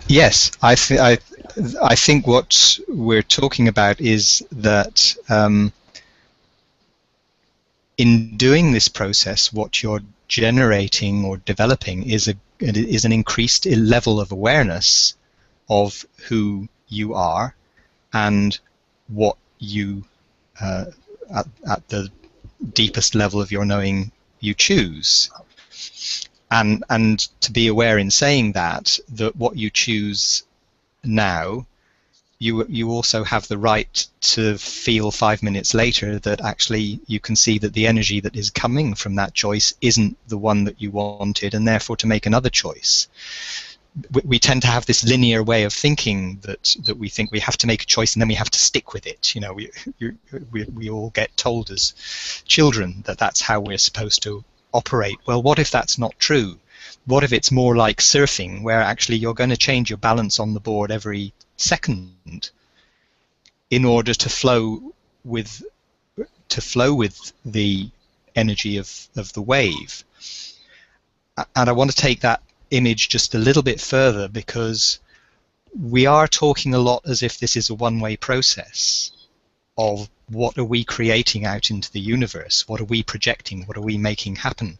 Yes, I think what we're talking about is that in doing this process, what you're generating or developing is an increased level of awareness of who you are and what you, at the deepest level of your knowing, you choose. And to be aware in saying that what you choose now, you also have the right to feel 5 minutes later that actually you can see that the energy that is coming from that choice isn't the one that you wanted, and therefore to make another choice. We tend to have this linear way of thinking that we think we have to make a choice and then we have to stick with it. You know, we all get told as children that that's how we're supposed to operate. Well, what if that's not true? What if it's more like surfing, where actually you're going to change your balance on the board every second in order to flow with the energy of the wave? And I want to take that image just a little bit further, because we are talking a lot as if this is a one-way process of what are we creating out into the universe, what are we projecting, what are we making happen.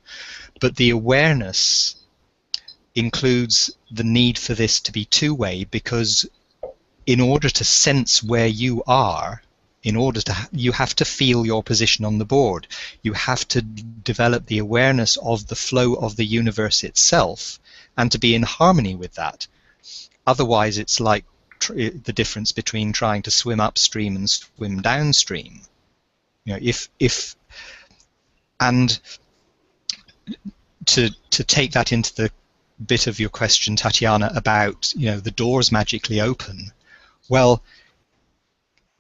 But the awareness includes the need for this to be two-way, because in order to sense where you are, you have to feel your position on the board. You have to develop the awareness of the flow of the universe itself and to be in harmony with that. Otherwise, it's like the difference between trying to swim upstream and swim downstream. You know, and to take that into the bit of your question, Tatiana, about, you know, the doors magically open. Well,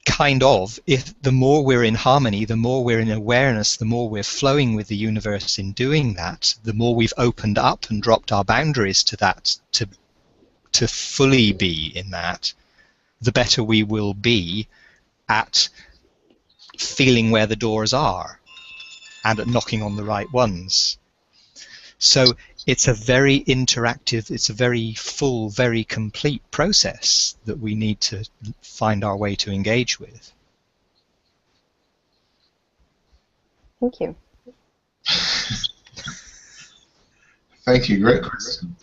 kind of. If the more we're in harmony, the more we're in awareness, the more we're flowing with the universe in doing that, the more we've opened up and dropped our boundaries to that, to fully be in that, the better we will be at feeling where the doors are and at knocking on the right ones. So it's a very interactive, it's a very full, very complete process that we need to find our way to engage with. Thank you. Thank you. Great question.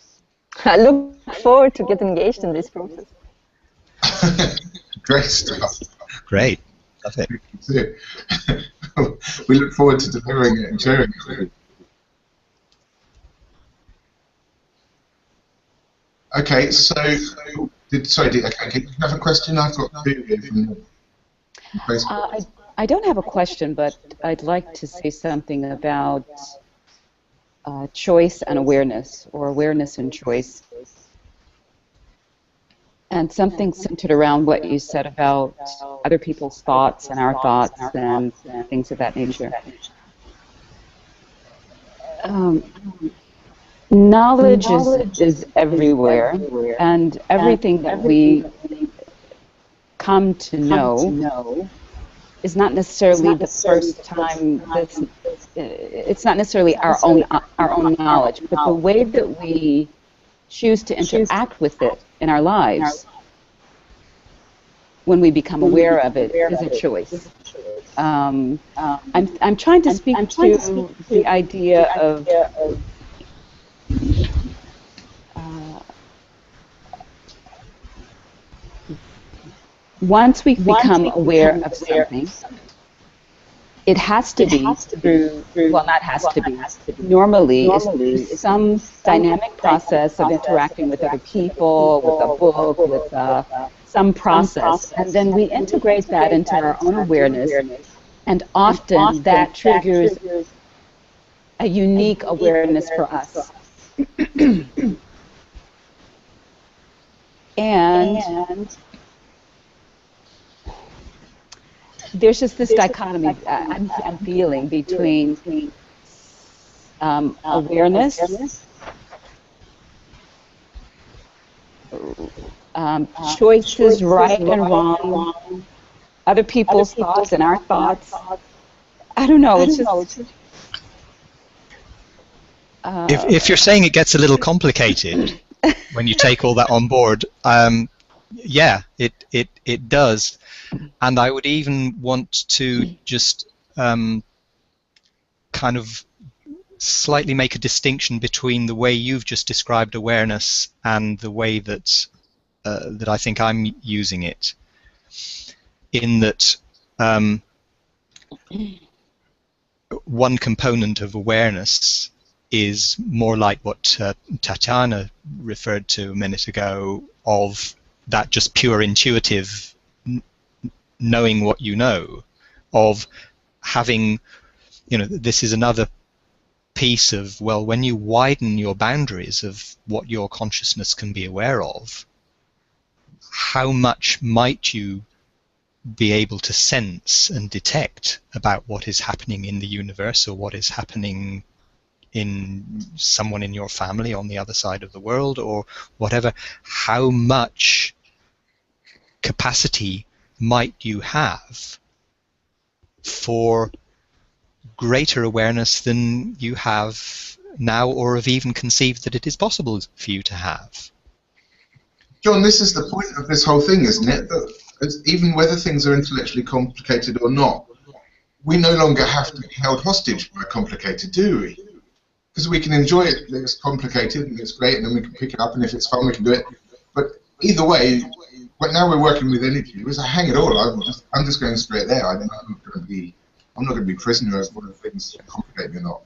I look forward to get engaged in this process. Great stuff. Great. Love it. Too. We look forward to delivering it and sharing it with you. Okay, so okay, do you have a question? I've got two here from Facebook. I don't have a question, but I'd like to say something about choice and awareness, or awareness and choice. And something centered around what you said about other people's thoughts and our thoughts and things of that nature. Knowledge is everywhere, and everything that we come to know is not necessarily the first time. It's not necessarily our own knowledge, but the way that we choose to interact with it in our lives when we become aware of it is a choice. I'm trying to speak to the idea of once we become aware of something, it has to be through, well, not has to be, normally is some dynamic process of interacting with other people, with a book, with some process, and then we integrate that into our own awareness, and often that triggers a unique awareness for us. And there's just this dichotomy I'm feeling between awareness, choices, right and wrong, other people's thoughts and our thoughts. I don't know. It's just. If you're saying it gets a little complicated when you take all that on board, yeah, it does. And I would even want to just kind of slightly make a distinction between the way you've just described awareness and the way that that I think I'm using it. In that one component of awareness is more like what Tatiana referred to a minute ago, of that just pure intuitive knowing what you know, of having, you know, this is another piece of, well, when you widen your boundaries of what your consciousness can be aware of, how much might you be able to sense and detect about what is happening in the universe, or what is happening in someone in your family on the other side of the world, or whatever. How much capacity might you have for greater awareness than you have now, or have even conceived that it is possible for you to have? John, this is the point of this whole thing, isn't it? That even whether things are intellectually complicated or not, we no longer have to be held hostage by complicated, do we? Because we can enjoy it, it's complicated and it's great, and then we can pick it up, and if it's fun we can do it. But either way, but now we're working with energy. It was like, hang it all, I'm just going straight there. I'm not going to be prisoner of whether things complicate me or not.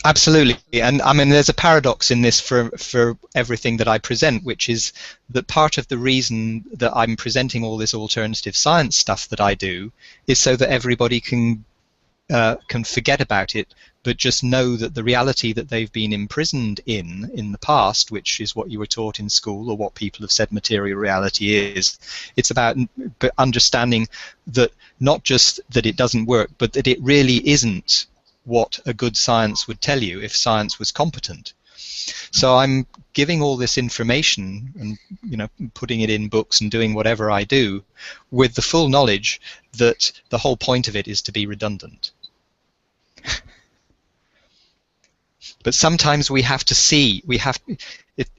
Absolutely, and I mean, there's a paradox in this for everything that I present, which is that part of the reason that I'm presenting all this alternative science stuff that I do is so that everybody can forget about it, but just know that the reality that they've been imprisoned in the past, which is what you were taught in school, or what people have said material reality is, it's about understanding that not just that it doesn't work, but that it really isn't what a good science would tell you if science was competent. So I'm giving all this information and, you know, putting it in books and doing whatever I do with the full knowledge that the whole point of it is to be redundant. But sometimes we have to see,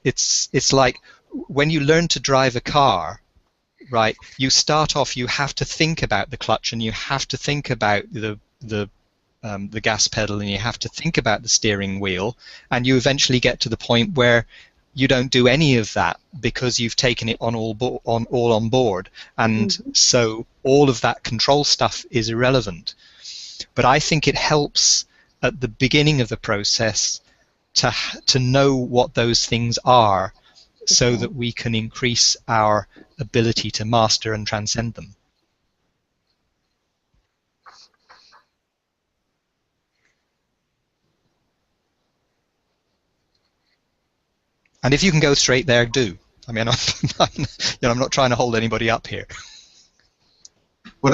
it's like when you learn to drive a car, right? You start off, you have to think about the clutch, and you have to think about the the gas pedal and you have to think about the steering wheel, and you eventually get to the point where you don't do any of that because you've taken it on all on board, and so all of that control stuff is irrelevant. But I think it helps at the beginning of the process to know what those things are, so that we can increase our ability to master and transcend them. And if you can go straight there, do. I mean, I'm not trying to hold anybody up here. Well,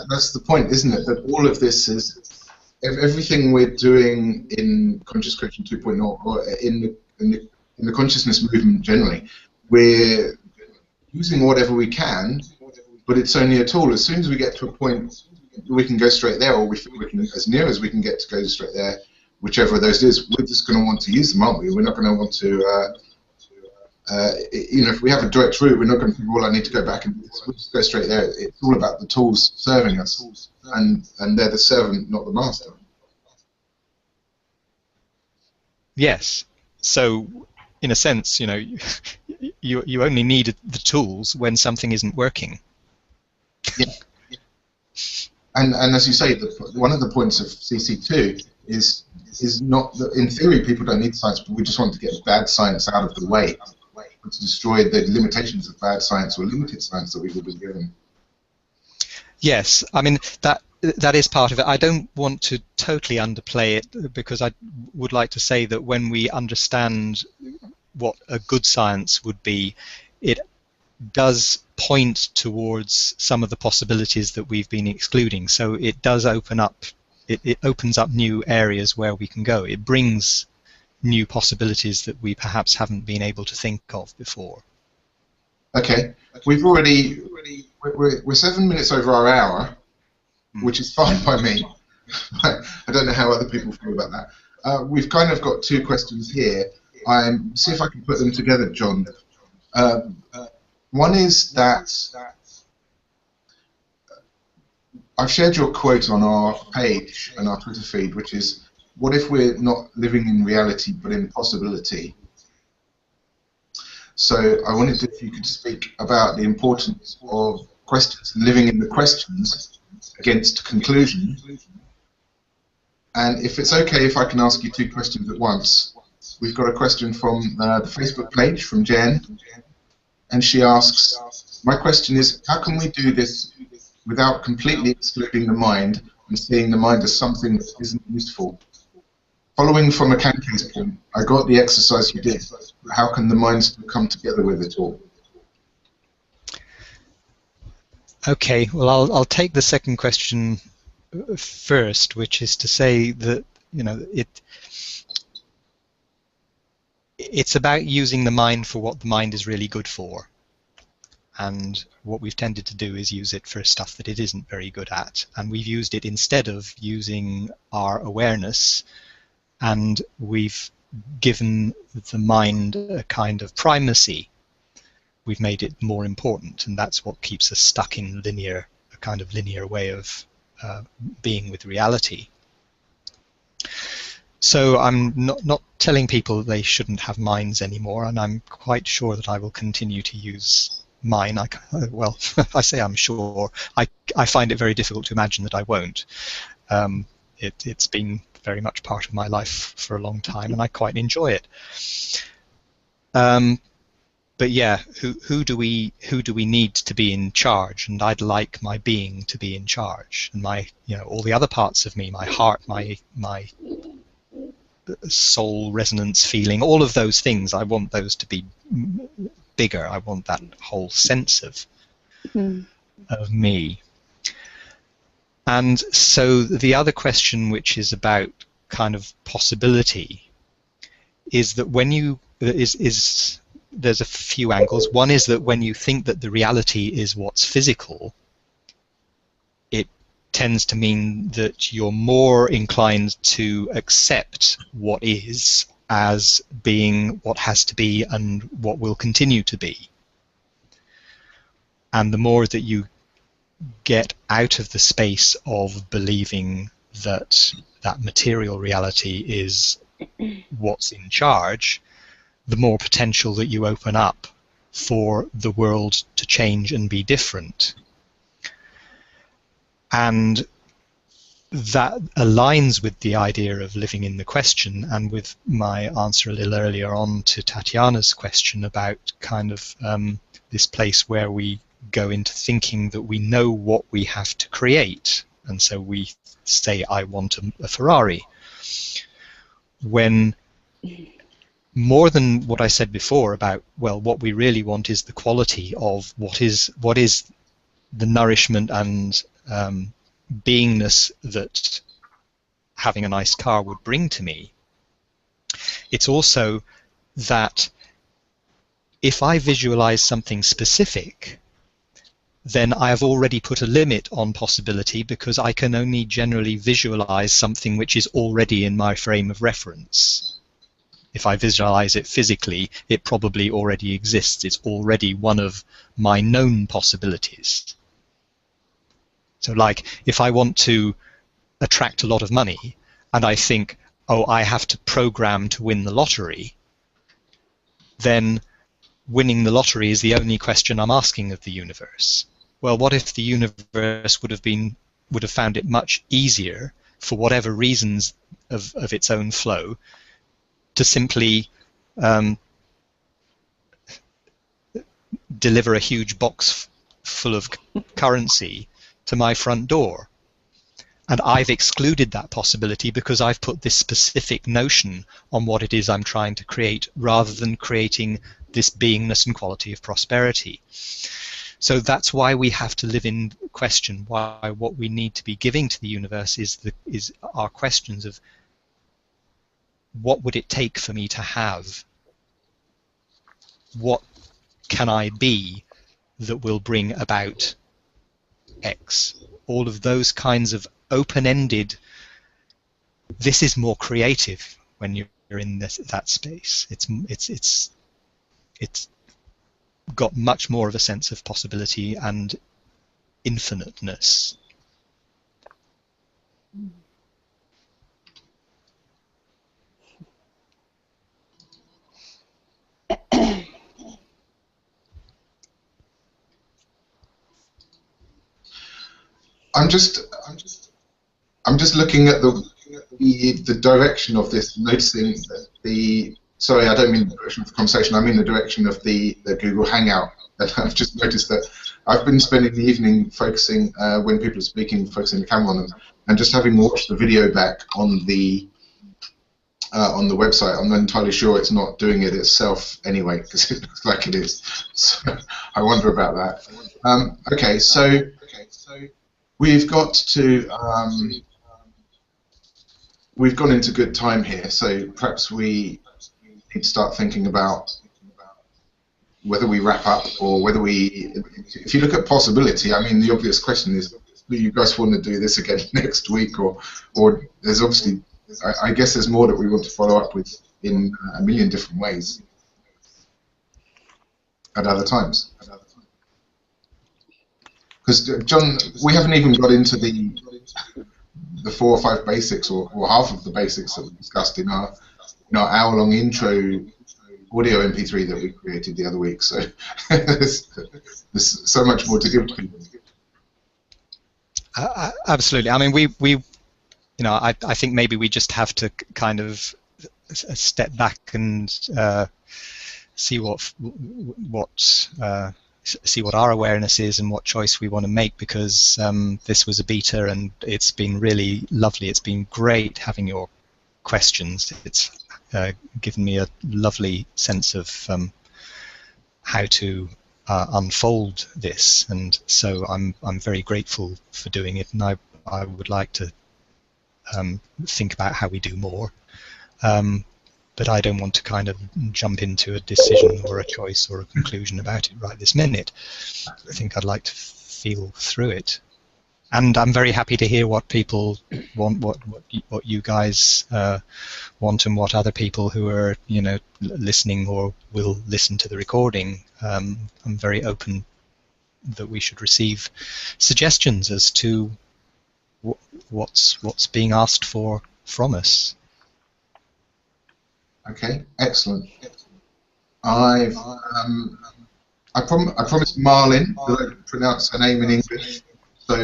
that's the point, isn't it? That all of this is everything we're doing in Conscious Coaching 2.0, or in the consciousness movement generally. We're using whatever we can, but it's only a tool. As soon as we get to a point we can go straight there, or we think we can, as near as we can get to go straight there, whichever of those it is, we're just going to want to use them, aren't we? We're not going to want to, if we have a direct route, we're not going to think, well, I need to go back and we'll just go straight there. It's all about the tools serving us, and they're the servant, not the master. Yes. So, in a sense, you only need the tools when something isn't working. Yeah. And as you say, one of the points of CC2 is not that, in theory, people don't need science, but we just want to get bad science out of the way, to destroy the limitations of bad science or limited science that we've all been given. Yes, I mean that is part of it. I don't want to totally underplay it, because I would like to say that when we understand what a good science would be, it does point towards some of the possibilities that we've been excluding. So it does open up, it opens up new areas where we can go. It brings new possibilities that we perhaps haven't been able to think of before. Okay, we're 7 minutes over our hour, which is fine by me. I don't know how other people feel about that. We've kind of got two questions here. See if I can put them together, John. One is that I've shared your quote on our page and our Twitter feed, which is, what if we're not living in reality but in possibility? So I wondered if you could speak about the importance of questions and living in the questions against conclusion. And if it's okay if I can ask you two questions at once. We've got a question from the Facebook page from Jen, and she asks, my question is, how can we do this without completely excluding the mind and seeing the mind as something that isn't useful? Following from a Kanke's point, I got the exercise you did, but how can the mind still come together with it all? Okay, well, I'll take the second question first, which is to say that, it's about using the mind for what the mind is really good for. And what we've tended to do is use it for stuff that it isn't very good at. And we've used it instead of using our awareness, and we've given the mind a kind of primacy. We've made it more important, and that's what keeps us stuck in a kind of linear way of being with reality. So I'm not telling people they shouldn't have minds anymore, and I'm quite sure that I will continue to use mine. Well, I say I'm sure. I find it very difficult to imagine that I won't. It's been very much part of my life for a long time, and I quite enjoy it. But yeah, who do we need to be in charge? And I'd like my being to be in charge, and my all the other parts of me, my heart, my soul resonance feeling, all of those things, I want those to be bigger. I want that whole sense of me. And so the other question, which is about kind of possibility, is that when you there's a few angles. One is that when you think that the reality is what's physical, it tends to mean that you're more inclined to accept what is as being what has to be and what will continue to be. And the more that you get out of the space of believing that that material reality is what's in charge, the more potential that you open up for the world to change and be different. And that aligns with the idea of living in the question, and with my answer a little earlier on to Tatiana's question about kind of this place where we go into thinking that we know what we have to create, and so we say, I want a Ferrari, when more than what I said before about, well, what we really want is the quality of what is the nourishment and beingness that having a nice car would bring to me. It's also that if I visualize something specific, then I have already put a limit on possibility, because I can only generally visualize something which is already in my frame of reference. If I visualize it physically, it probably already exists. It's already one of my known possibilities. So like, if I want to attract a lot of money and I think, oh, I have to program to win the lottery, then winning the lottery is the only question I'm asking of the universe. Well, what if the universe would have found it much easier, for whatever reasons of its own flow, to simply deliver a huge box full of currency to my front door? And I've excluded that possibility because I've put this specific notion on what it is I'm trying to create, rather than creating this beingness and quality of prosperity. So that's why we have to live in question, why what we need to be giving to the universe is our questions of, what would it take for me to have? What can I be that will bring about X? All of those kinds of open-ended. This is more creative when you're in that space. It's got much more of a sense of possibility and infiniteness. I'm just looking at the direction of this, noticing that sorry, I don't mean the direction of the conversation, I mean the direction of the Google Hangout. And I've just noticed that I've been spending the evening focusing, when people are speaking, focusing the camera on them, and just having watched the video back on the website, I'm not entirely sure it's not doing it itself anyway, because it looks like it is. So I wonder about that. Okay, so we've got to, we've gone into good time here, so perhaps we need to start thinking about whether we wrap up or whether we, if you look at possibility, I mean, the obvious question is, do you guys want to do this again next week, or there's obviously, I guess there's more that we want to follow up with in a million different ways at other times. Because John, we haven't even got into the 4 or 5 basics, or half of the basics that we discussed in our hour-long intro audio MP3 that we created the other week. So there's so much more to give to people. Absolutely. I mean, we I think maybe we just have to kind of step back and see what our awareness is and what choice we want to make, because this was a beta and it's been really lovely. It's been great having your questions. It's given me a lovely sense of how to unfold this, and so I'm very grateful for doing it, and I would like to think about how we do more. But I don't want to kind of jump into a decision or a choice or a conclusion about it right this minute. I think I'd like to feel through it. And I'm very happy to hear what people want, what you guys want, and what other people who are listening or will listen to the recording. I'm very open that we should receive suggestions as to what's being asked for from us. Okay, excellent. I promised Marlin that I could pronounce her name in English, so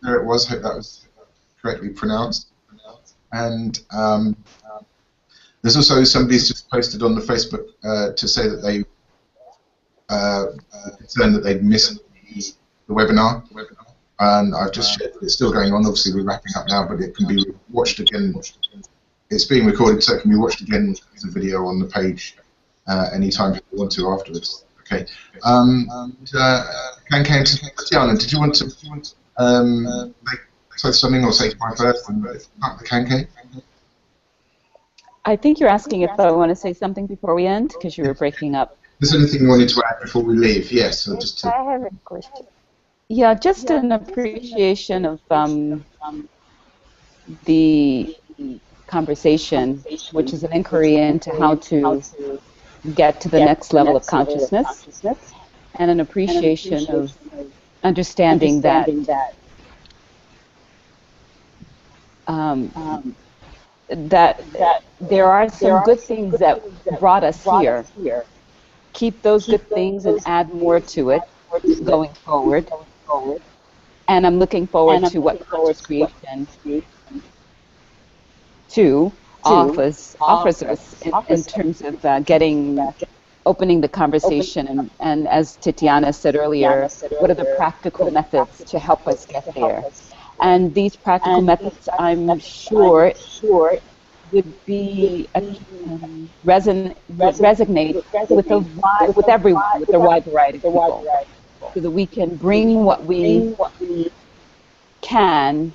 there it was. Hope that was correctly pronounced. And there's also somebody's just posted on the Facebook to say that they concerned that they'd missed the webinar, and I've just shared that it's still going on. Obviously, we're wrapping up now, but it can be watched again. It's being recorded, so it can be watched again as a video on the page anytime you want to afterwards. Okay. Tatiana, did you want to say something or say hi first and the Kanke? I think you're asking if I want to say something before we end, because you were breaking up. Is there anything you wanted to add before we leave? Yes. So just to... I have a question. Yeah, just an appreciation of the conversation, which is an inquiry into how to get to the next level of consciousness, and an appreciation of understanding that that there are some good things that brought us here. Keep those good things and add more to it going forward. And I'm looking forward to what Color's creation offers us in terms of opening the conversation, and as Tatiana said earlier, what are the practical methods to help us get there? And these practical methods, I'm sure, would be resonate with everyone, with a wide variety of people, so that we can bring what we can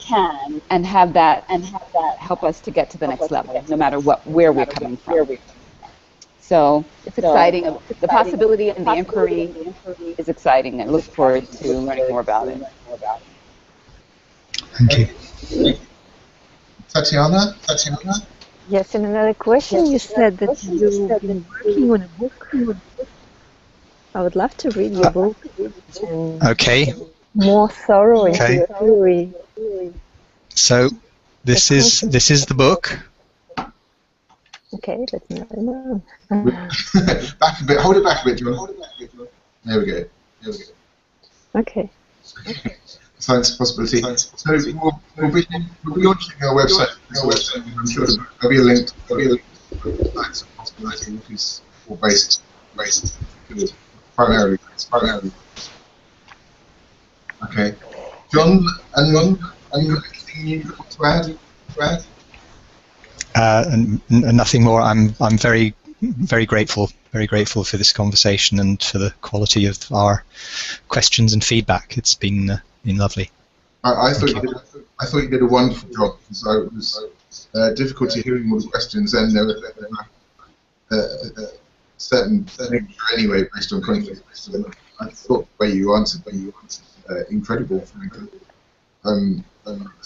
and have that help us to get to the next level, no matter where we're coming from. So it's exciting. The possibility and the inquiry is exciting. I look forward to learning more about it. Thank you. Tatiana? Yes, and another question. You said that you've been working on a book. I would love to read your book. Okay. More thorough into your theory. So this is the book. Okay, let me know. Back a bit. Hold it back a bit, John. There we go. Okay. Science Possibility. So we'll be launching our website. I'm sure there'll be a link to Science Possibility, which is all based primarily. Okay. John, anything you want to add? And nothing more. I'm very grateful for this conversation and for the quality of our questions and feedback. It's been lovely. I thought you did a wonderful job, because it was difficulty hearing all the questions, and there were certain anyway based on conflict. I thought the way you answered incredible.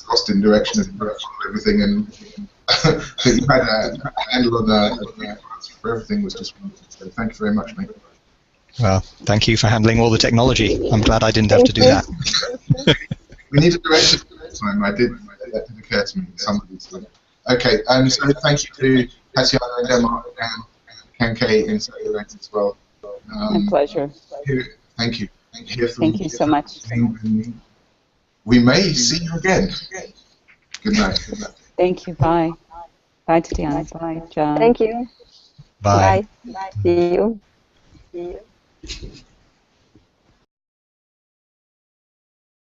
Lost in direction of everything, and you had a handle on for everything was just wonderful. So thank you very much, mate. Well, thank you for handling all the technology. I'm glad I didn't have to do that. We need a director this time. That did occur to me. Okay, and so thank you to Tatiana and Denmark and Kanke in Saudi as well. My pleasure. Thank you. Thank you so much. We may see you again. Good night. Thank you. Bye. Bye, Tatiana. Bye, John. Thank you. Bye. Bye. See you.